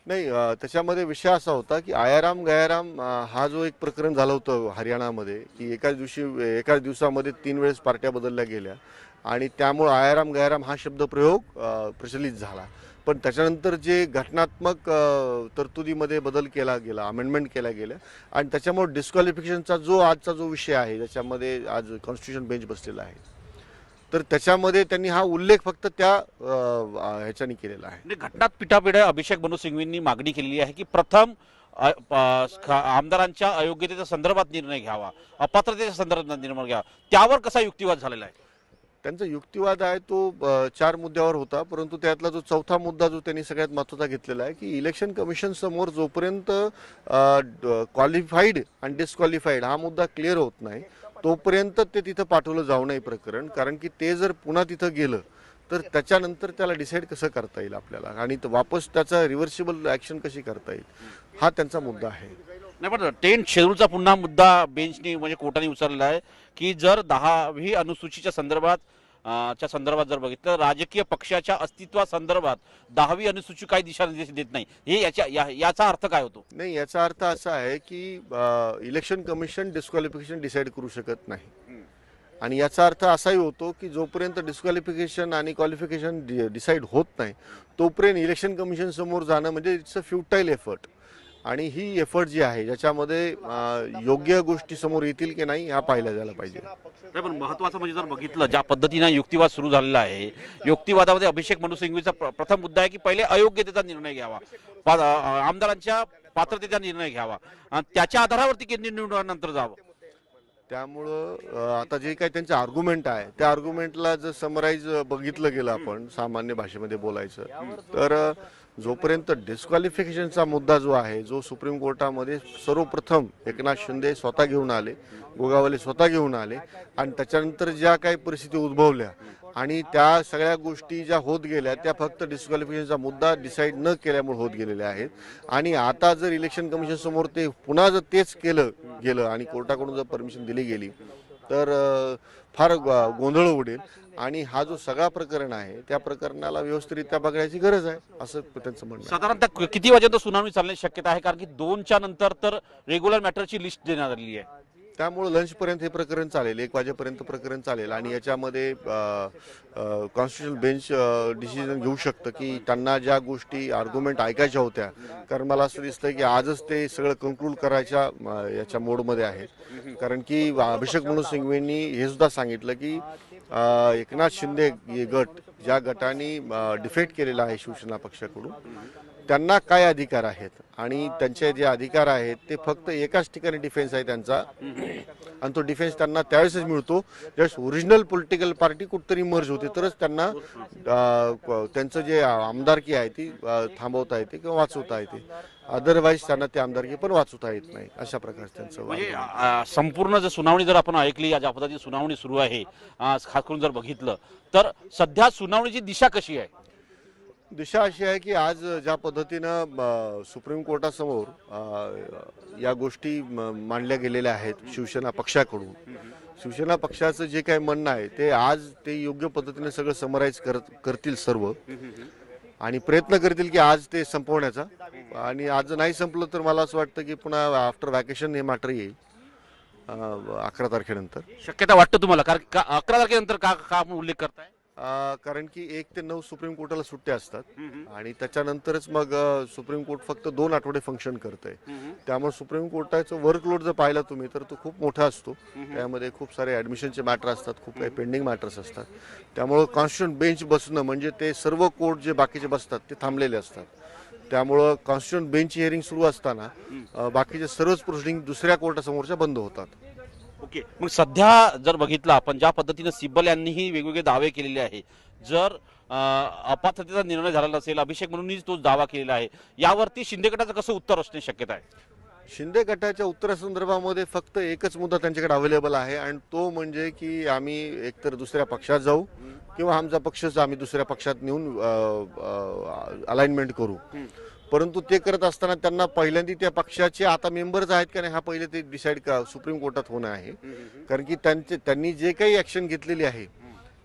नाही, त्याच्यामध्ये विषय असा होता की आयाराम गयाराम हा जो एक प्रकरण झालं होतं हरियाणामध्ये की एकाच दिवसामध्ये 3 वेळेस पार्ट्या बदलल्या गेल्या आणि त्यामुळे आयाराम गयाराम हा शब्दप्रयोग प्रचलित झाला. पण त्याच्यानंतर जे घटनात्मक तरतुदीमध्ये बदल केला गेला, अमेंडमेंट केल्या गेल्या आणि त्याच्यामुळे डिस्क्वालिफिकेशनचा जो आजचा जो विषय आहे ज्याच्यामध्ये आज कॉन्स्टिट्यूशन बेंच बसलेला आहे तर त्याच्यामध्ये त्यांनी हा उल्लेख फक्त त्या ह्याच्यानी केलेला आहे. घटनात पीठापुढे अभिषेक मनु सिंघवींनी मागणी केलेली आहे की प्रथम आमदारांच्या अयोग्यतेच्या संदर्भात निर्णय घ्यावा, अपात्रतेच्या संदर्भात निर्णय घ्यावा, त्यावर कसा युक्तिवाद झालेला आहे? त्यांचा युक्तिवाद आहे तो 4 मुद्द्यावर होता, परंतु त्यातला जो चौथा मुद्दा जो त्यांनी सगळ्यात महत्त्वाचा घेतलेला आहे की इलेक्शन कमिशन समोर जोपर्यंत क्वालिफाईड आणि डिस्क्वालिफाईड हा मुद्दा क्लिअर होत नाही तोपर्यंत ते तिथं पाठवलं जाऊ नये प्रकरण, कारण की ते जर पुन्हा तिथं गेलं तर त्याच्यानंतर त्याला डिसाईड कसं करता येईल आपल्याला आणि वापस त्याचा रिव्हर्सिबल ॲक्शन कशी करता येईल हा त्यांचा मुद्दा आहे. नाही, पण 10 शेड्यूलचा पुन्हा मुद्दा बेंचने म्हणजे कोर्टाने उचललेला आहे की जर 10वी अनुसूचीच्या संदर्भात जर बघितलं राजकीय पक्षाच्या अस्तित्वासंदर्भात 10वी अनुसूची काही दिशानिर्देश देत नाही, हे याचा अर्थ काय होतो? नाही, याचा अर्थ असा आहे की इलेक्शन कमिशन डिस्क्वालिफिकेशन डिसाईड करू शकत नाही आणि याचा अर्थ असाही होतो की जोपर्यंत डिस्क्वालिफिकेशन आणि क्वालिफिकेशन डिसाईड होत नाही तोपर्यंत इलेक्शन कमिशन समोर जाणं म्हणजे इट्स अ फ्युटाईल एफर्ट. आणि ही एफर्ट जी आहे ज्याच्यामध्ये योग्य गोष्टी समोर येतील की नाही ह्या पाहिल्या जायला पाहिजे. पण महत्वाचं म्हणजे जर बघितलं ज्या पद्धतीने युक्तिवाद सुरू झालेला आहे, युक्तिवादामध्ये अभिषेक मनु सिंघवीचा प्रथम मुद्दा आहे की पहिले अयोग्यतेचा निर्णय घ्यावा, आमदारांच्या पात्रतेचा निर्णय घ्यावा आणि त्याच्या आधारावरती निवडणुकीनंतर जावं. त्यामुळं आता जे काही त्यांचे आर्ग्युमेंट आहे त्या आर्ग्युमेंटला जर समराईज बघितलं गेलं आपण सामान्य भाषेमध्ये बोलायचं तर जोपर्यंत डिस्क्वालिफिकेशनचा मुद्दा जो आहे जो सुप्रीम कोर्टामध्ये सर्वप्रथम एकनाथ शिंदे स्वतः घेऊन आले, गोगावले स्वतः घेऊन आले आणि त्याच्यानंतर ज्या काही परिस्थिती उद्भवल्या आणि त्या सगळ्या गोष्टी ज्या होत गेल्या त्या फक्त डिस्क्वालिफिकेशनचा मुद्दा डिसाईड न केल्यामुळे होत गेलेल्या आहेत. आणि आता जर इलेक्शन कमिशन समोर ते पुन्हा जर तेच केलं गेलं आणि कोर्टाकडून जर परमिशन दिली गेली तर फार गोंधळ उडेल आणि हा जो सगळा प्रकरण आहे त्या प्रकरणाला व्यवस्थितरित्या बघण्याची गरज आहे असं त्यांचं म्हणणं आहे. साधारणतः किती वाजेपर्यंत सुनावणी चालण्याची शक्यता आहे, कारण की 2च्या नंतर तर रेग्युलर मॅटरची लिस्ट देण्यात आलेली आहे. त्यामुळे लंचपर्यंत हे प्रकरण चालेल, 1 वाजेपर्यंत प्रकरण चालेल आणि याच्यामध्ये कॉन्स्टिट्युशनल बेंच डिसिजन घेऊ शकतं की त्यांना ज्या गोष्टी आर्ग्युमेंट ऐकायच्या होत्या, कारण मला असं दिसतं की आजच ते सगळं कन्क्लूड करायच्या याच्या मोडमध्ये आहेत. कारण की अभिषेक मनु सिंघवींनी हे सुद्धा सांगितलं की एकनाथ शिंदे गट ज्या गटाने डिफेक्ट केलेला आहे शिवसेना पक्षाकडून त्यांना काय अधिकार आहेत आणि त्यांचे जे अधिकार आहेत ते फक्त एकाच ठिकाणी डिफेन्स आहे त्यांचा आणि तो डिफेन्स त्यांना त्यावेळेसच मिळतो ज्यावेळेस ओरिजिनल पॉलिटिकल पार्टी कुठतरी मर्ज होते तरच त्यांना त्यांचं जे आमदारकी आहे ती थांबवता येते किंवा वाचवता येते. अदरवाईज त्यांना ते आमदारकी पण वाचवता येत नाही. अशा प्रकारचं त्यांचं म्हणजे संपूर्ण जर सुनावणी जर आपण ऐकली ज्या पद्धतीने सुनावणी सुरू आहे खास करून जर बघितलं तर सध्या सुनावणीची दिशा कशी आहे? दिशा अशी आहे की आज ज्या पद्धतीनं सुप्रीम कोर्टासमोर या गोष्टी मांडल्या गेलेल्या आहेत शिवसेना पक्षाकडून, शिवसेना पक्षाचं जे काही म्हणणं आहे ते आज ते योग्य पद्धतीने सगळं समराईज करतील सर्व आणि प्रयत्न करतील की आज ते संपवण्याचा. आणि आज नाही संपलं तर मला असं वाटतं की पुन्हा आफ्टर वॅकेशन हे मॅटर येईल 11 तारखेनंतर. शक्यता वाटतं तुम्हाला, कारण 11 तारखेनंतर का उल्लेख करताय? कारण की 1 ते 9 सुप्रीम कोर्टाला सुट्ट्या असतात आणि त्याच्यानंतरच मग सुप्रीम कोर्ट फक्त 2 आठवडे फंक्शन करतंय. त्यामुळे सुप्रीम कोर्टाचं वर्कलोड जर पाहिला तुम्ही तर तो खूप मोठा असतो. त्यामध्ये खूप सारे ॲडमिशनचे मॅटर असतात, खूप काही पेंडिंग मॅटर्स असतात. त्यामुळं कॉन्स्टिट्युशन बेंच बसणं म्हणजे ते सर्व कोर्ट जे बाकीचे बसतात ते थांबलेले असतात. त्यामुळं कॉन्स्टिट्युशन बेंच हिअरिंग सुरू असताना बाकीचे सर्वच प्रोसिडिंग दुसऱ्या कोर्टासमोरच्या बंद होतात. ओके, मग सध्या जर बघितलं आपण ज्या पद्धतीने सिब्बल यांनीही वेगवेगळे दावे केलेले आहे, जर अपात्रतेचा निर्णय झाला नसेल अभिषेक म्हणूनच तो दावा केलेला आहे, यावरती शिंदे गटाचं कसं उत्तर असण्याची शक्यता आहे? शिंदे गटाच्या उत्तरासंदर्भामध्ये फक्त एकच मुद्दा त्यांच्याकडे अवेलेबल आहे आणि तो म्हणजे की आम्ही एकतर दुसऱ्या पक्षात जाऊ किंवा आमचा पक्षच आम्ही दुसऱ्या पक्षात नेऊन अलाइनमेंट करू. परंतु ते करत असताना त्यांना पहिल्यांदा त्या पक्षाचे आता मेंबर्स आहेत का नाही हा पहिले ते डिसाईड सुप्रीम कोर्टात होणं आहे. कारण की त्यांनी जे काही ऍक्शन घेतलेली आहे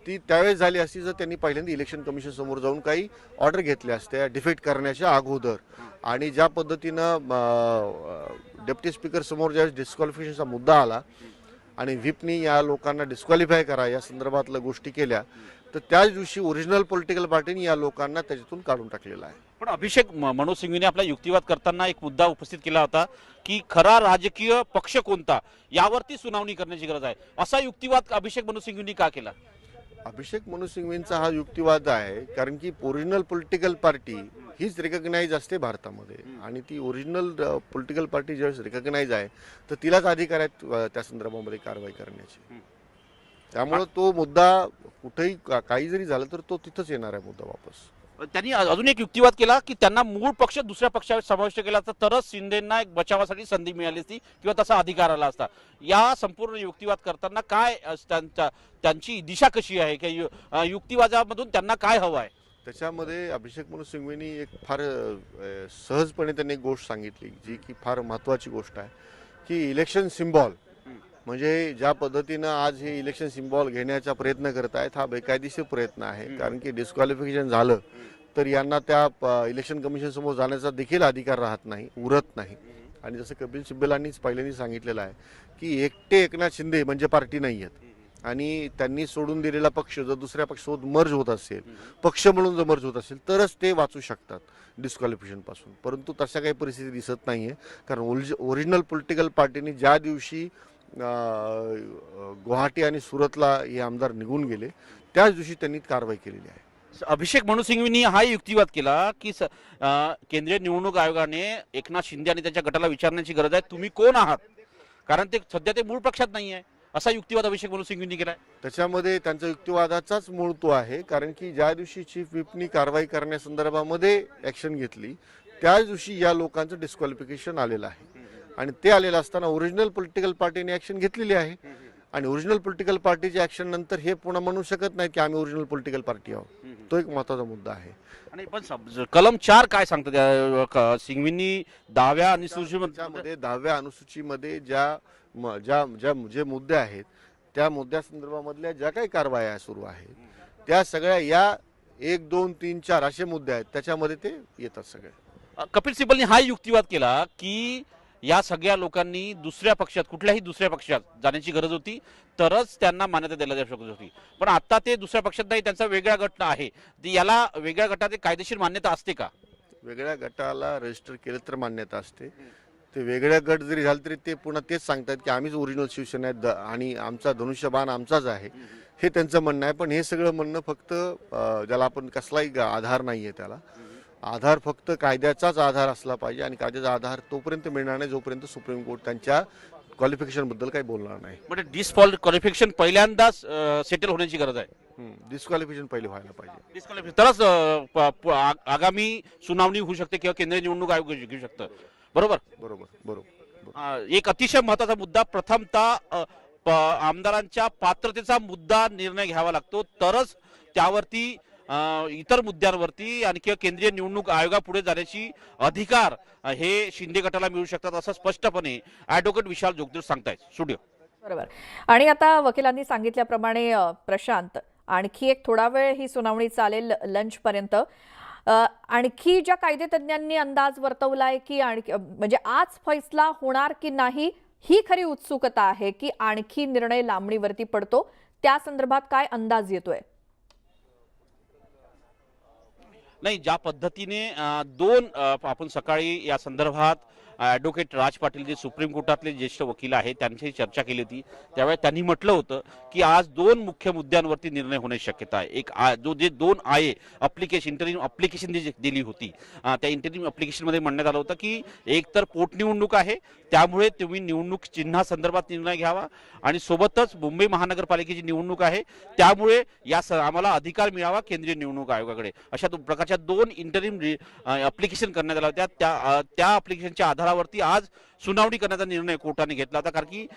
ती त्यावेळेस झाली असती जर त्यांनी पहिल्यांदा इलेक्शन कमिशन समोर जाऊन काही ऑर्डर घेतल्या असत्या डिफेक्ट करण्याच्या अगोदर. आणि ज्या पद्धतीनं डेप्युटी स्पीकर समोर ज्यावेळेस डिस्क्वालिफिकेशनचा मुद्दा आला आणि व्हिपनी या लोकांना डिस्क्वालिफाय करा या संदर्भातल्या गोष्टी केल्या तर त्याच दिवशी ओरिजिनल पॉलिटिकल पार्टीने या लोकांना त्याच्यातून काढून टाकलेला आहे. पण अभिषेक मनु सिंघवीने आपला युक्तिवाद करताना एक मुद्दा उपस्थित केला होता की खरा राजकीय पक्ष कोणता यावरती सुनावणी करण्याची गरज आहे. असा युक्तिवाद अभिषेक मनु सिंघवींनी का केला? अभिषेक मनु सिंघवींचा हा युक्तिवाद आहे कारण की ओरिजिनल पॉलिटिकल पार्टी हीच रिकग्नाइज असते भारतामध्ये आणि ती ओरिजिनल पॉलिटिकल पार्टी ज्यावेळेस रिकग्नाइज आहे तर तिलाच अधिकार आहेत त्या संदर्भामध्ये कारवाई करण्याची. त्यामुळे तो मुद्दा कुठेही काही जरी झालं तर तो तिथंच येणार आहे मुद्दा वापस. त्यांनी अजून एक युक्तिवाद केला की त्यांना मूळ पक्ष दुसऱ्या पक्षात समाविष्ट केला असता तरच शिंदेना एक बचावासाठी संधी मिळाली असती किंवा तसा अधिकार आला असता. या संपूर्ण युक्तिवाद करताना काय त्यांची दिशा कशी आहे की युक्तिवादामधून त्यांना काय हवं आहे? त्याच्यामध्ये अभिषेक मनु सिंघवींनी एक फार सहजपणे त्यांनी एक गोष्ट सांगितली जी की फार महत्त्वाची गोष्ट आहे की इलेक्शन सिम्बॉल म्हणजे ज्या पद्धतीनं आज हे इलेक्शन सिम्बॉल घेण्याचा प्रयत्न करत आहेत हा बेकायदेशीर प्रयत्न आहे. कारण की डिस्क्वालिफिकेशन झालं तर यांना त्या इलेक्शन कमिशन समोर जाण्याचा देखील अधिकार राहत नाही, उरत नाही. आणि जसं कपिल सिब्बलांनीच पहिल्यांदा सांगितलेलं आहे की एकटे एकनाथ शिंदे म्हणजे पार्टी नाही आहेत. आणि त्यांनी सोडून दिलेला पक्ष जर दुसऱ्या पक्षासोबत मर्ज होत असेल, पक्ष म्हणून जर मर्ज होत असेल, तरच ते वाचू शकतात डिस्क्वालिफिकेशनपासून. परंतु तशा काही परिस्थिती दिसत नाही आहे. कारण ओरिजिनल पॉलिटिकल पार्टीने ज्या दिवशी गुवाहाटी आणि सुरतला हे आमदार निघून गेले त्याच दिवशी त्यांनी कारवाई केलेली आहे. अभिषेक मनु सिंघवींनी हा युक्तिवाद केला की केंद्रीय निवडणूक आयोगाने एकनाथ शिंदे आणि त्यांच्या गटाला विचारण्याची गरज आहे, तुम्ही कोण आहात, कारण ते सध्या ते मूळ पक्षात नाही आहे, असा युक्तिवाद अभिषेक मनु सिंघवींनी केलाय. त्याच्यामध्ये त्यांचा युक्तिवादाचाच मूळ तो आहे. कारण की ज्या दिवशी चीफ व्हिपनी कारवाई करण्यासंदर्भामध्ये ॲक्शन घेतली त्याच दिवशी या लोकांचं डिस्क्वालिफिकेशन आलेलं आहे. आणि ते आलेलं असताना ओरिजिनल पॉलिटिकल पार्टीने ॲक्शन घेतलेली आहे. आणि ओरिजिनल पॉलिटिकल पार्टीच्या ॲक्शन नंतर हे पुन्हा म्हणू शकत नाही की आम्ही ओरिजिनल पॉलिटिकल पार्टी आहोत. तो एक महत्त्वाचा मुद्दा आहे. आणि पण कलम 4 काय सांगतं सिंघवींनी 10व्या अनुसूचीमध्ये 10व्या अनुसूचीमध्ये जे मुद्दे आहेत त्या मुद्द्यासंदर्भामधल्या ज्या काही कारवाया सुरू आहेत त्या सगळ्या या 1, 2, 3, 4 असे मुद्दे आहेत त्याच्यामध्ये ते येतात सगळे. कपिल सिब्बलनी हा युक्तिवाद केला की या सगळ्या लोकांनी दुसऱ्या पक्षात, कुठल्याही दुसऱ्या पक्षात जाण्याची गरज होती, तरच त्यांना मान्यता द्यायला जाऊ शकत होती. पण आता ते दुसऱ्या पक्षात नाही, त्यांचा वेगळा गट आहे. याला वेगळ्या गटात कायदेशीर मान्यता असते का? वेगळ्या गटाला रजिस्टर केलं तर मान्यता असते. ते वेगळ्या गट जरी झाले तरी ते पुन्हा तेच सांगतात की आम्हीच ओरिजिनल शिवसेना आहेत आणि आमचा धनुष्यबाण आमचाच आहे, हे त्यांचं म्हणणं आहे. पण हे सगळं म्हणणं फक्त ज्याला आपण कसलाही आधार नाही आहे, त्याला आधार फक्त कायद्याचाच आधार असला पाहिजे. आणि कायद्याचा आधार तोपर्यंत मिळणार नाही जोपर्यंत सुप्रीम कोर्ट त्यांच्या क्वालिफिकेशन बद्दल काही बोलणार नाही. म्हणजे डिस्क्वालिफिकेशन पहिल्यांदाच सेटल होण्याची गरज आहे. डिस्क्वालिफिकेशन पहिले व्हायला पाहिजे. डिस्क्वालिफिकेशन तरच आगामी सुनावणी होऊ शकते किंवा केंद्रीय निवडणूक आयोग घेऊ शकतं. बरोबर बरोबर बरोबर. एक अतिशय महत्त्वाचा मुद्दा, प्रथमतः आमदारांच्या पात्रतेचा मुद्दा निर्णय घ्यावा लागतो, तरच त्यावरती इतर मुद्द्यांवरती आणि किंवा केंद्रीय निवडणूक आयोगापुढे जाण्याची अधिकार हे शिंदे गटाला मिळू शकतात, असं स्पष्टपणे ॲडव्होकेट विशाल जोगदेव सांगतायत. स्टुडिओ. बरोबर. आणि आता वकिलांनी सांगितल्याप्रमाणे प्रशांत, आणखी एक थोडा वेळ ही सुनावणी चालेल लंचपर्यंत. आणखी ज्या कायदेतज्ञांनी अंदाज वर्तवलाय की म्हणजे आज फैसला होणार की नाही ही खरी उत्सुकता आहे की आणखी निर्णय लांबणीवरती पडतो, त्या संदर्भात काय अंदाज येतोय? नाही, ज्या पद्धतीने आपण सकाळी या संदर्भात ॲडव्होकेट राज पाटील जे सुप्रीम कोर्टातले ज्येष्ठ वकील आहेत त्यांची चर्चा केली होती, त्यावेळी त्यांनी म्हटलं होतं की आज 2 मुख्य मुद्द्यांवरती निर्णय होण्याची शक्यता आहे. एक जे 2 इंटरिम अप्लिकेशन जी दिली होती त्या इंटरिम अप्लिकेशनमध्ये म्हणण्यात आलं होतं की एक तर पोटनिवडणूक आहे, त्यामुळे तुम्ही निवडणूक चिन्हासंदर्भात निर्णय घ्यावा, आणि सोबतच मुंबई महानगरपालिकेची निवडणूक आहे, त्यामुळे आम्हाला अधिकार मिळावा केंद्रीय निवडणूक आयोगाकडे. अशा प्रकारच्या 2 इंटरिम अप्लिकेशन करण्यात आल्या होत्या. त्या अप्लिकेशनच्या आधारावरती आज सुनावणी करण्याचा निर्णय कोर्टाने घेतला होता. कारण की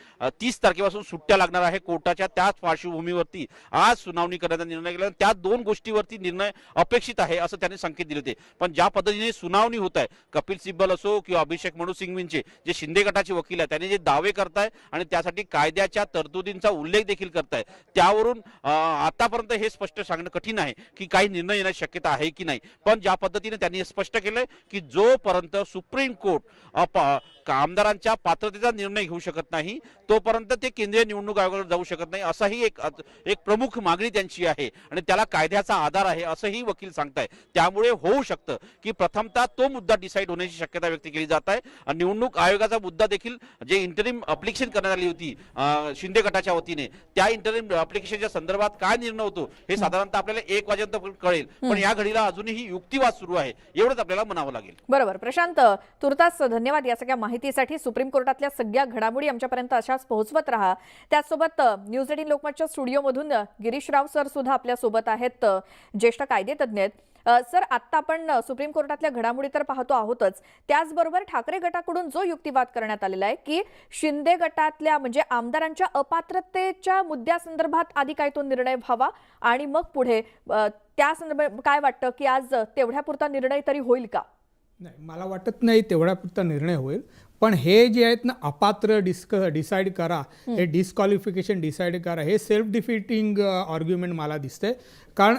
30 तारखेपासून सुट्ट्या लागणार आहे कोर्टाच्या, त्याच पार्श्वभूमीवरती आज सुनावणी करण्याचा निर्णय घेतला. त्या 2 गोष्टीवरती निर्णय अपेक्षित आहे असं त्यांनी संकेत दिले होते. पण ज्या पद्धतीने सुनावणी होत आहे, कपिल सिब्बल असो किंवा अभिषेक मनु सिंघवींचे जे शिंदे गटाचे वकील आहेत त्यांनी जे दावे करताय आणि त्यासाठी कायद्याच्या तरतुदींचा उल्लेख देखील करताय, त्यावरून आतापर्यंत हे स्पष्ट सांगणं कठीण आहे की काही निर्णय येण्याची शक्यता आहे की नाही. पण ज्या पद्धतीने त्यांनी स्पष्ट केलंय की जोपर्यंत सुप्रीम कोर्ट आमदारांच्या पात्रतेचा निर्णय घेऊ शकत नाही तोपर्यंत ते केंद्रीय निवडणूक आयोगाकडे जाऊ शकत नाही, असाही एक प्रमुख मागणी त्यांची आहे आणि त्याला कायद्याचा आधार आहे असंही वकील सांगताय. त्यामुळे होऊ शकतं की प्रथमतः तो मुद्दा डिसाईड होण्याची शक्यता व्यक्त केली जात आहे. निवडणूक आयोगाचा मुद्दा देखील जे इंटरिम अप्लिकेशन करण्यात आली होती शिंदे गटाच्या वतीने, त्या इंटरिम अप्लिकेशनच्या संदर्भात काय निर्णय होतो हे साधारणतः आपल्याला 1 वाजेपर्यंत कळेल. पण या घडीला अजूनही युक्तिवाद सुरू आहे, एवढंच आपल्याला म्हणावं लागेल. बरोबर. प्रशांत, तुर्तास धन्यवाद या सगळ्या माहितीसाठी. सुप्रीम कोर्टातल्या सगळ्या घडामोडी आमच्यापर्यंत अशाच पोहोचवत राहा. त्याचसोबत न्यूज 18 लोकमतच्या स्टुडिओमधून गिरीश राव सर सुद्धा आपल्या सोबत आहेत, ज्येष्ठ कायदेतज्ञ आहेत. सर, आत्ता आपण सुप्रीम कोर्टातल्या घडामोडी तर पाहतो आहोतच, त्याचबरोबर ठाकरे गटाकडून जो युक्तिवाद करण्यात आलेला आहे की शिंदे गटातल्या म्हणजे आमदारांच्या अपात्रतेच्या मुद्द्यासंदर्भात आधी काय तो निर्णय व्हावा आणि मग पुढे, त्या संदर्भात काय वाटतं की आज तेवढ्यापुरता निर्णय तरी होईल का? नाही, मला वाटत नाही तेवढ्यापुरता निर्णय होईल. पण हे जे आहेत ना, अपात्र डिसाईड करा, हे डिस्क्वालिफिकेशन डिसाईड करा, हे सेल्फ डिफिटिंग आर्ग्युमेंट मला दिसतंय. कारण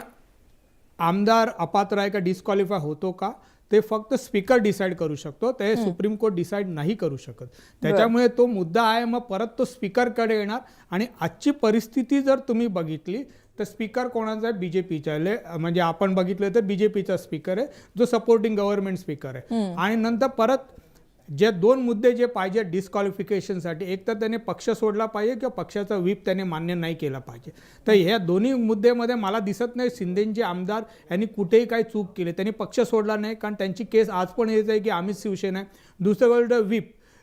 आमदार अपात्र आहे का डिस्क्वालिफाय होतो का ते फक्त स्पीकर डिसाईड करू शकतो, ते सुप्रीम कोर्ट डिसाईड नाही करू शकत. त्याच्यामुळे तो मुद्दा आहे, मग परत तो स्पीकरकडे येणार. आणि आजची परिस्थिती जर तुम्ही बघितली तर स्पीकर कोणाचा आहे? बीजेपीचा, म्हणजे आपण बघितलं तर बीजेपीचा स्पीकर आहे जो सपोर्टिंग गव्हर्नमेंट स्पीकर आहे. आणि नंतर परत जे 2 मुद्दे जे पाहिजे डिस्क्वालिफिकेशनसाठी, एक तर त्याने पक्ष सोडला पाहिजे किंवा पक्षाचा व्हीप त्याने मान्य नाही केला पाहिजे. तर ह्या दोन्ही मुद्द्यामध्ये मला दिसत नाही शिंदेचे आमदार यांनी कुठेही काही चूक केली. त्यांनी पक्ष सोडला नाही, कारण त्यांची केस आज पण हेच आहे की आम्हीच शिवसेना आहे. दुसरं गोष्ट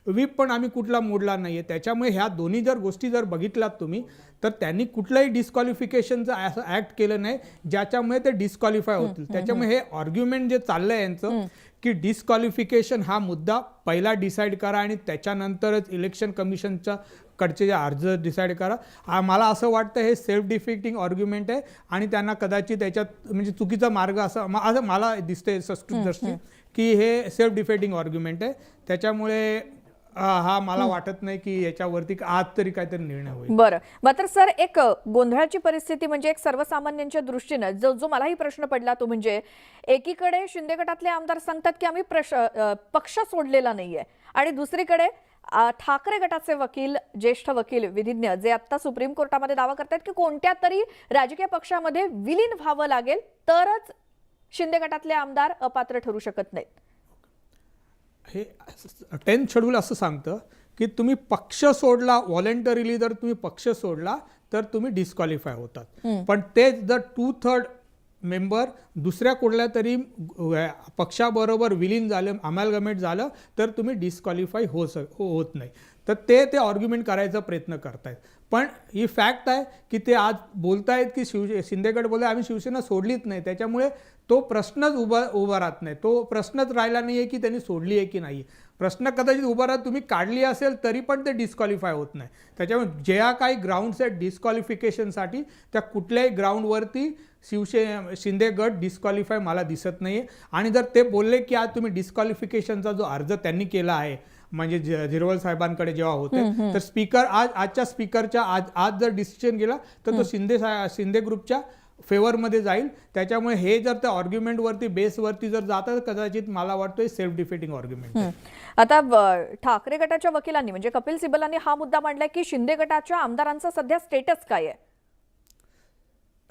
व्हीप पण आम्ही कुठला मोडला नाही आहे. त्याच्यामुळे ह्या दोन्ही जर गोष्टी जर बघितलात तुम्ही तर त्यांनी कुठलाही डिस्क्वालिफिकेशनचं असं ॲक्ट केलं नाही ज्याच्यामुळे ते डिस्क्वालिफाय होतील. त्याच्यामुळे हे आर्ग्युमेंट जे चाललं आहे यांचं की डिस्क्वालिफिकेशन हा मुद्दा पहिला डिसाईड करा आणि त्याच्यानंतरच इलेक्शन कमिशनच्या कडचे जे अर्ज डिसाईड करा. मला असं वाटतं हे सेल्फ डिफेक्टिंग आर्ग्युमेंट आहे आणि त्यांना कदाचित त्याच्यात म्हणजे चुकीचा मार्ग असं मला दिसतंय संस्कृत दृष्टी की हे सेल्फ डिफेक्टिंग आर्ग्युमेंट आहे. त्याच्यामुळे हा मला वाटत नाही की याच्यावरती आज तरी काहीतरी निर्णय होईल. बरं, मात्र सर एक गोंधळाची परिस्थिती म्हणजे एक सर्वसामान्यांच्या दृष्टीनं जो मलाही प्रश्न पडला तो म्हणजे एकीकडे शिंदे गटातले आमदार सांगतात की आम्ही पक्ष सोडलेला नाहीये आणि दुसरीकडे ठाकरे गटाचे वकील, ज्येष्ठ वकील, विधिज्ञ जे आता सुप्रीम कोर्टामध्ये दावा करतात की कोणत्या तरी राजकीय पक्षामध्ये विलीन व्हावं लागेल तरच शिंदे गटातले आमदार अपात्र ठरू शकत नाहीत. हे 10th शेड्यूल असं सांगतं की तुम्ही पक्ष सोडला, व्हॉलेंटरीली जर तुम्ही पक्ष सोडला तर तुम्ही डिस्क्वालिफाय होतात. पण तेच जर 2/3 मेंबर दुसऱ्या कुठल्या तरी पक्षाबरोबर विलीन झालं, अमॅलगमेट झालं तर तुम्ही डिस्क्वालिफाय होत नाही. तर ते आर्ग्युमेंट करायचा प्रयत्न करतायत. पण ही फॅक्ट आहे की ते आज बोलतायत की शिंदे गट बोलले आम्ही शिवसेना सोडलीच नाही. त्याच्यामुळे तो प्रश्नच उभा राहत नाही. तो प्रश्नच राहिला नाही आहे की त्यांनी सोडली आहे की नाही. प्रश्न कदाचित उभा राहत तुम्ही काढली असेल तरी पण ते डिस्क्वालिफाय होत नाही. त्याच्यामुळे ज्या काही ग्राउंड्स आहेत डिस्क्वालिफिकेशनसाठी त्या कुठल्याही ग्राउंडवरती शिंदे गट डिस्क्वालिफाय मला दिसत नाही आहे. आणि जर ते बोलले की आज तुम्ही डिस्क्वालिफिकेशनचा जो अर्ज त्यांनी केला आहे म्हणजे झिरवळ साहेबांकडे जेव्हा होते तर स्पीकर आजच्या स्पीकरच्या आज जर डिसिजन गेला तर तो शिंदे ग्रुपच्या फेवरमध्ये जाईल. त्याच्यामुळे हे जर त्या आर्ग्युमेंटवरती बेसवरती जर जातात कदाचित मला वाटतं सेल्फ डिफेक्टिंग आर्ग्युमेंट. आता ठाकरे गटाच्या वकिलांनी म्हणजे कपिल सिब्बलांनी हा मुद्दा मांडलाय की शिंदे गटाच्या आमदारांचा सध्या स्टेटस काय आहे.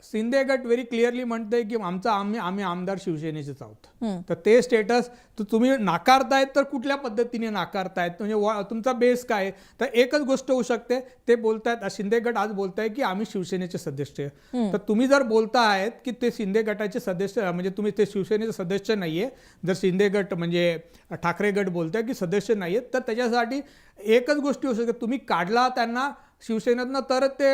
शिंदे गट व्हेरी क्लिअरली म्हणतंय की आम्ही आमदार शिवसेनेचेच आहोत. तर ते स्टेटस तुम्ही नाकारतायत तर कुठल्या पद्धतीने नाकारतायत म्हणजे तुमचा बेस काय. तर एकच गोष्ट होऊ शकते ते बोलतायत शिंदे गट आज बोलताय की आम्ही शिवसेनेचे सदस्य. तर तुम्ही जर बोलतायत की ते शिंदे गटाचे सदस्य म्हणजे तुम्ही ते शिवसेनेचे सदस्य नाहीये, जर शिंदे गट म्हणजे ठाकरे गट बोलताय की सदस्य नाहीयेत तर त्याच्यासाठी एकच गोष्टी होऊ शकते तुम्ही काढला त्यांना शिवसेनेतनं तरच ते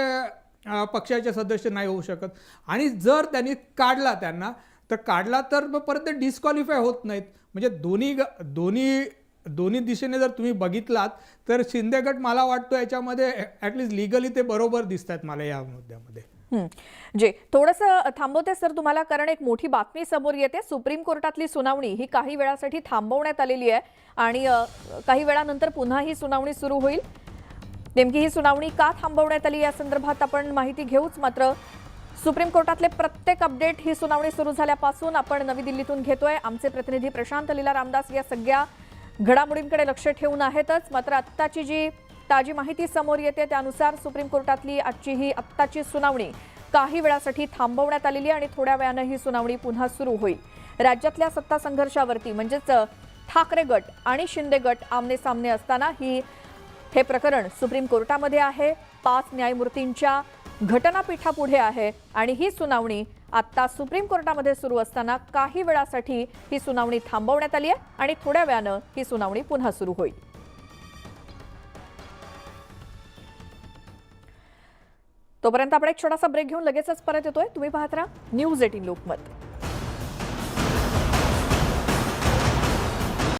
पक्षाचे सदस्य नाही होऊ शकत. आणि जर त्यांनी काढला तर परत ते डिस्क्वालिफाय होत नाहीत. म्हणजे दोन्ही दिशेने जर तुम्ही बघितलात तर शिंदे गट मला वाटतं याच्यामध्ये ॲटलिस्ट लिगली ते बरोबर दिसत आहेत मला या मुद्द्यामध्ये. जे थोडंसं थांबवते सर तुम्हाला कारण एक मोठी बातमी समोर येते. सुप्रीम कोर्टातली सुनावणी ही काही वेळासाठी थांबवण्यात आलेली आहे आणि काही वेळानंतर पुन्हा ही सुनावणी सुरू होईल. नेमकी ही सुनावणी का थांबवण्यात आली या संदर्भात आपण माहिती घेऊच. मात्र सुप्रीम कोर्टातले प्रत्येक अपडेट ही सुनावणी सुरू झाल्यापासून आपण नवी दिल्लीतून घेतोय. आमचे प्रतिनिधी प्रशांत लीला रामदास या सगळ्या घडामोडींकडे लक्ष ठेवून आहेतच. मात्र आत्ताची जी ताजी माहिती समोर येते त्यानुसार सुप्रीम कोर्टातली आजची ही आत्ताची सुनावणी काही वेळासाठी थांबवण्यात आलेली आणि थोड्या वेळानं ही सुनावणी पुन्हा सुरू होईल. राज्यातल्या सत्ता संघर्षावरती म्हणजेच ठाकरे गट आणि शिंदे गट आमने सामने असताना हे प्रकरण सुप्रीम कोर्टामध्ये आहे. 5 न्यायमूर्तींच्या घटनापीठापुढे आहे आणि ही सुनावणी आता सुप्रीम कोर्टामध्ये सुरू असताना काही वेळासाठी ही सुनावणी थांबवण्यात आली आहे आणि थोड्या वेळानं ही सुनावणी पुन्हा सुरू होईल. तोपर्यंत आपण एक छोटासा ब्रेक घेऊन लगेचच परत येतोय. तुम्ही पाहत राहा न्यूज 18 लोकमत.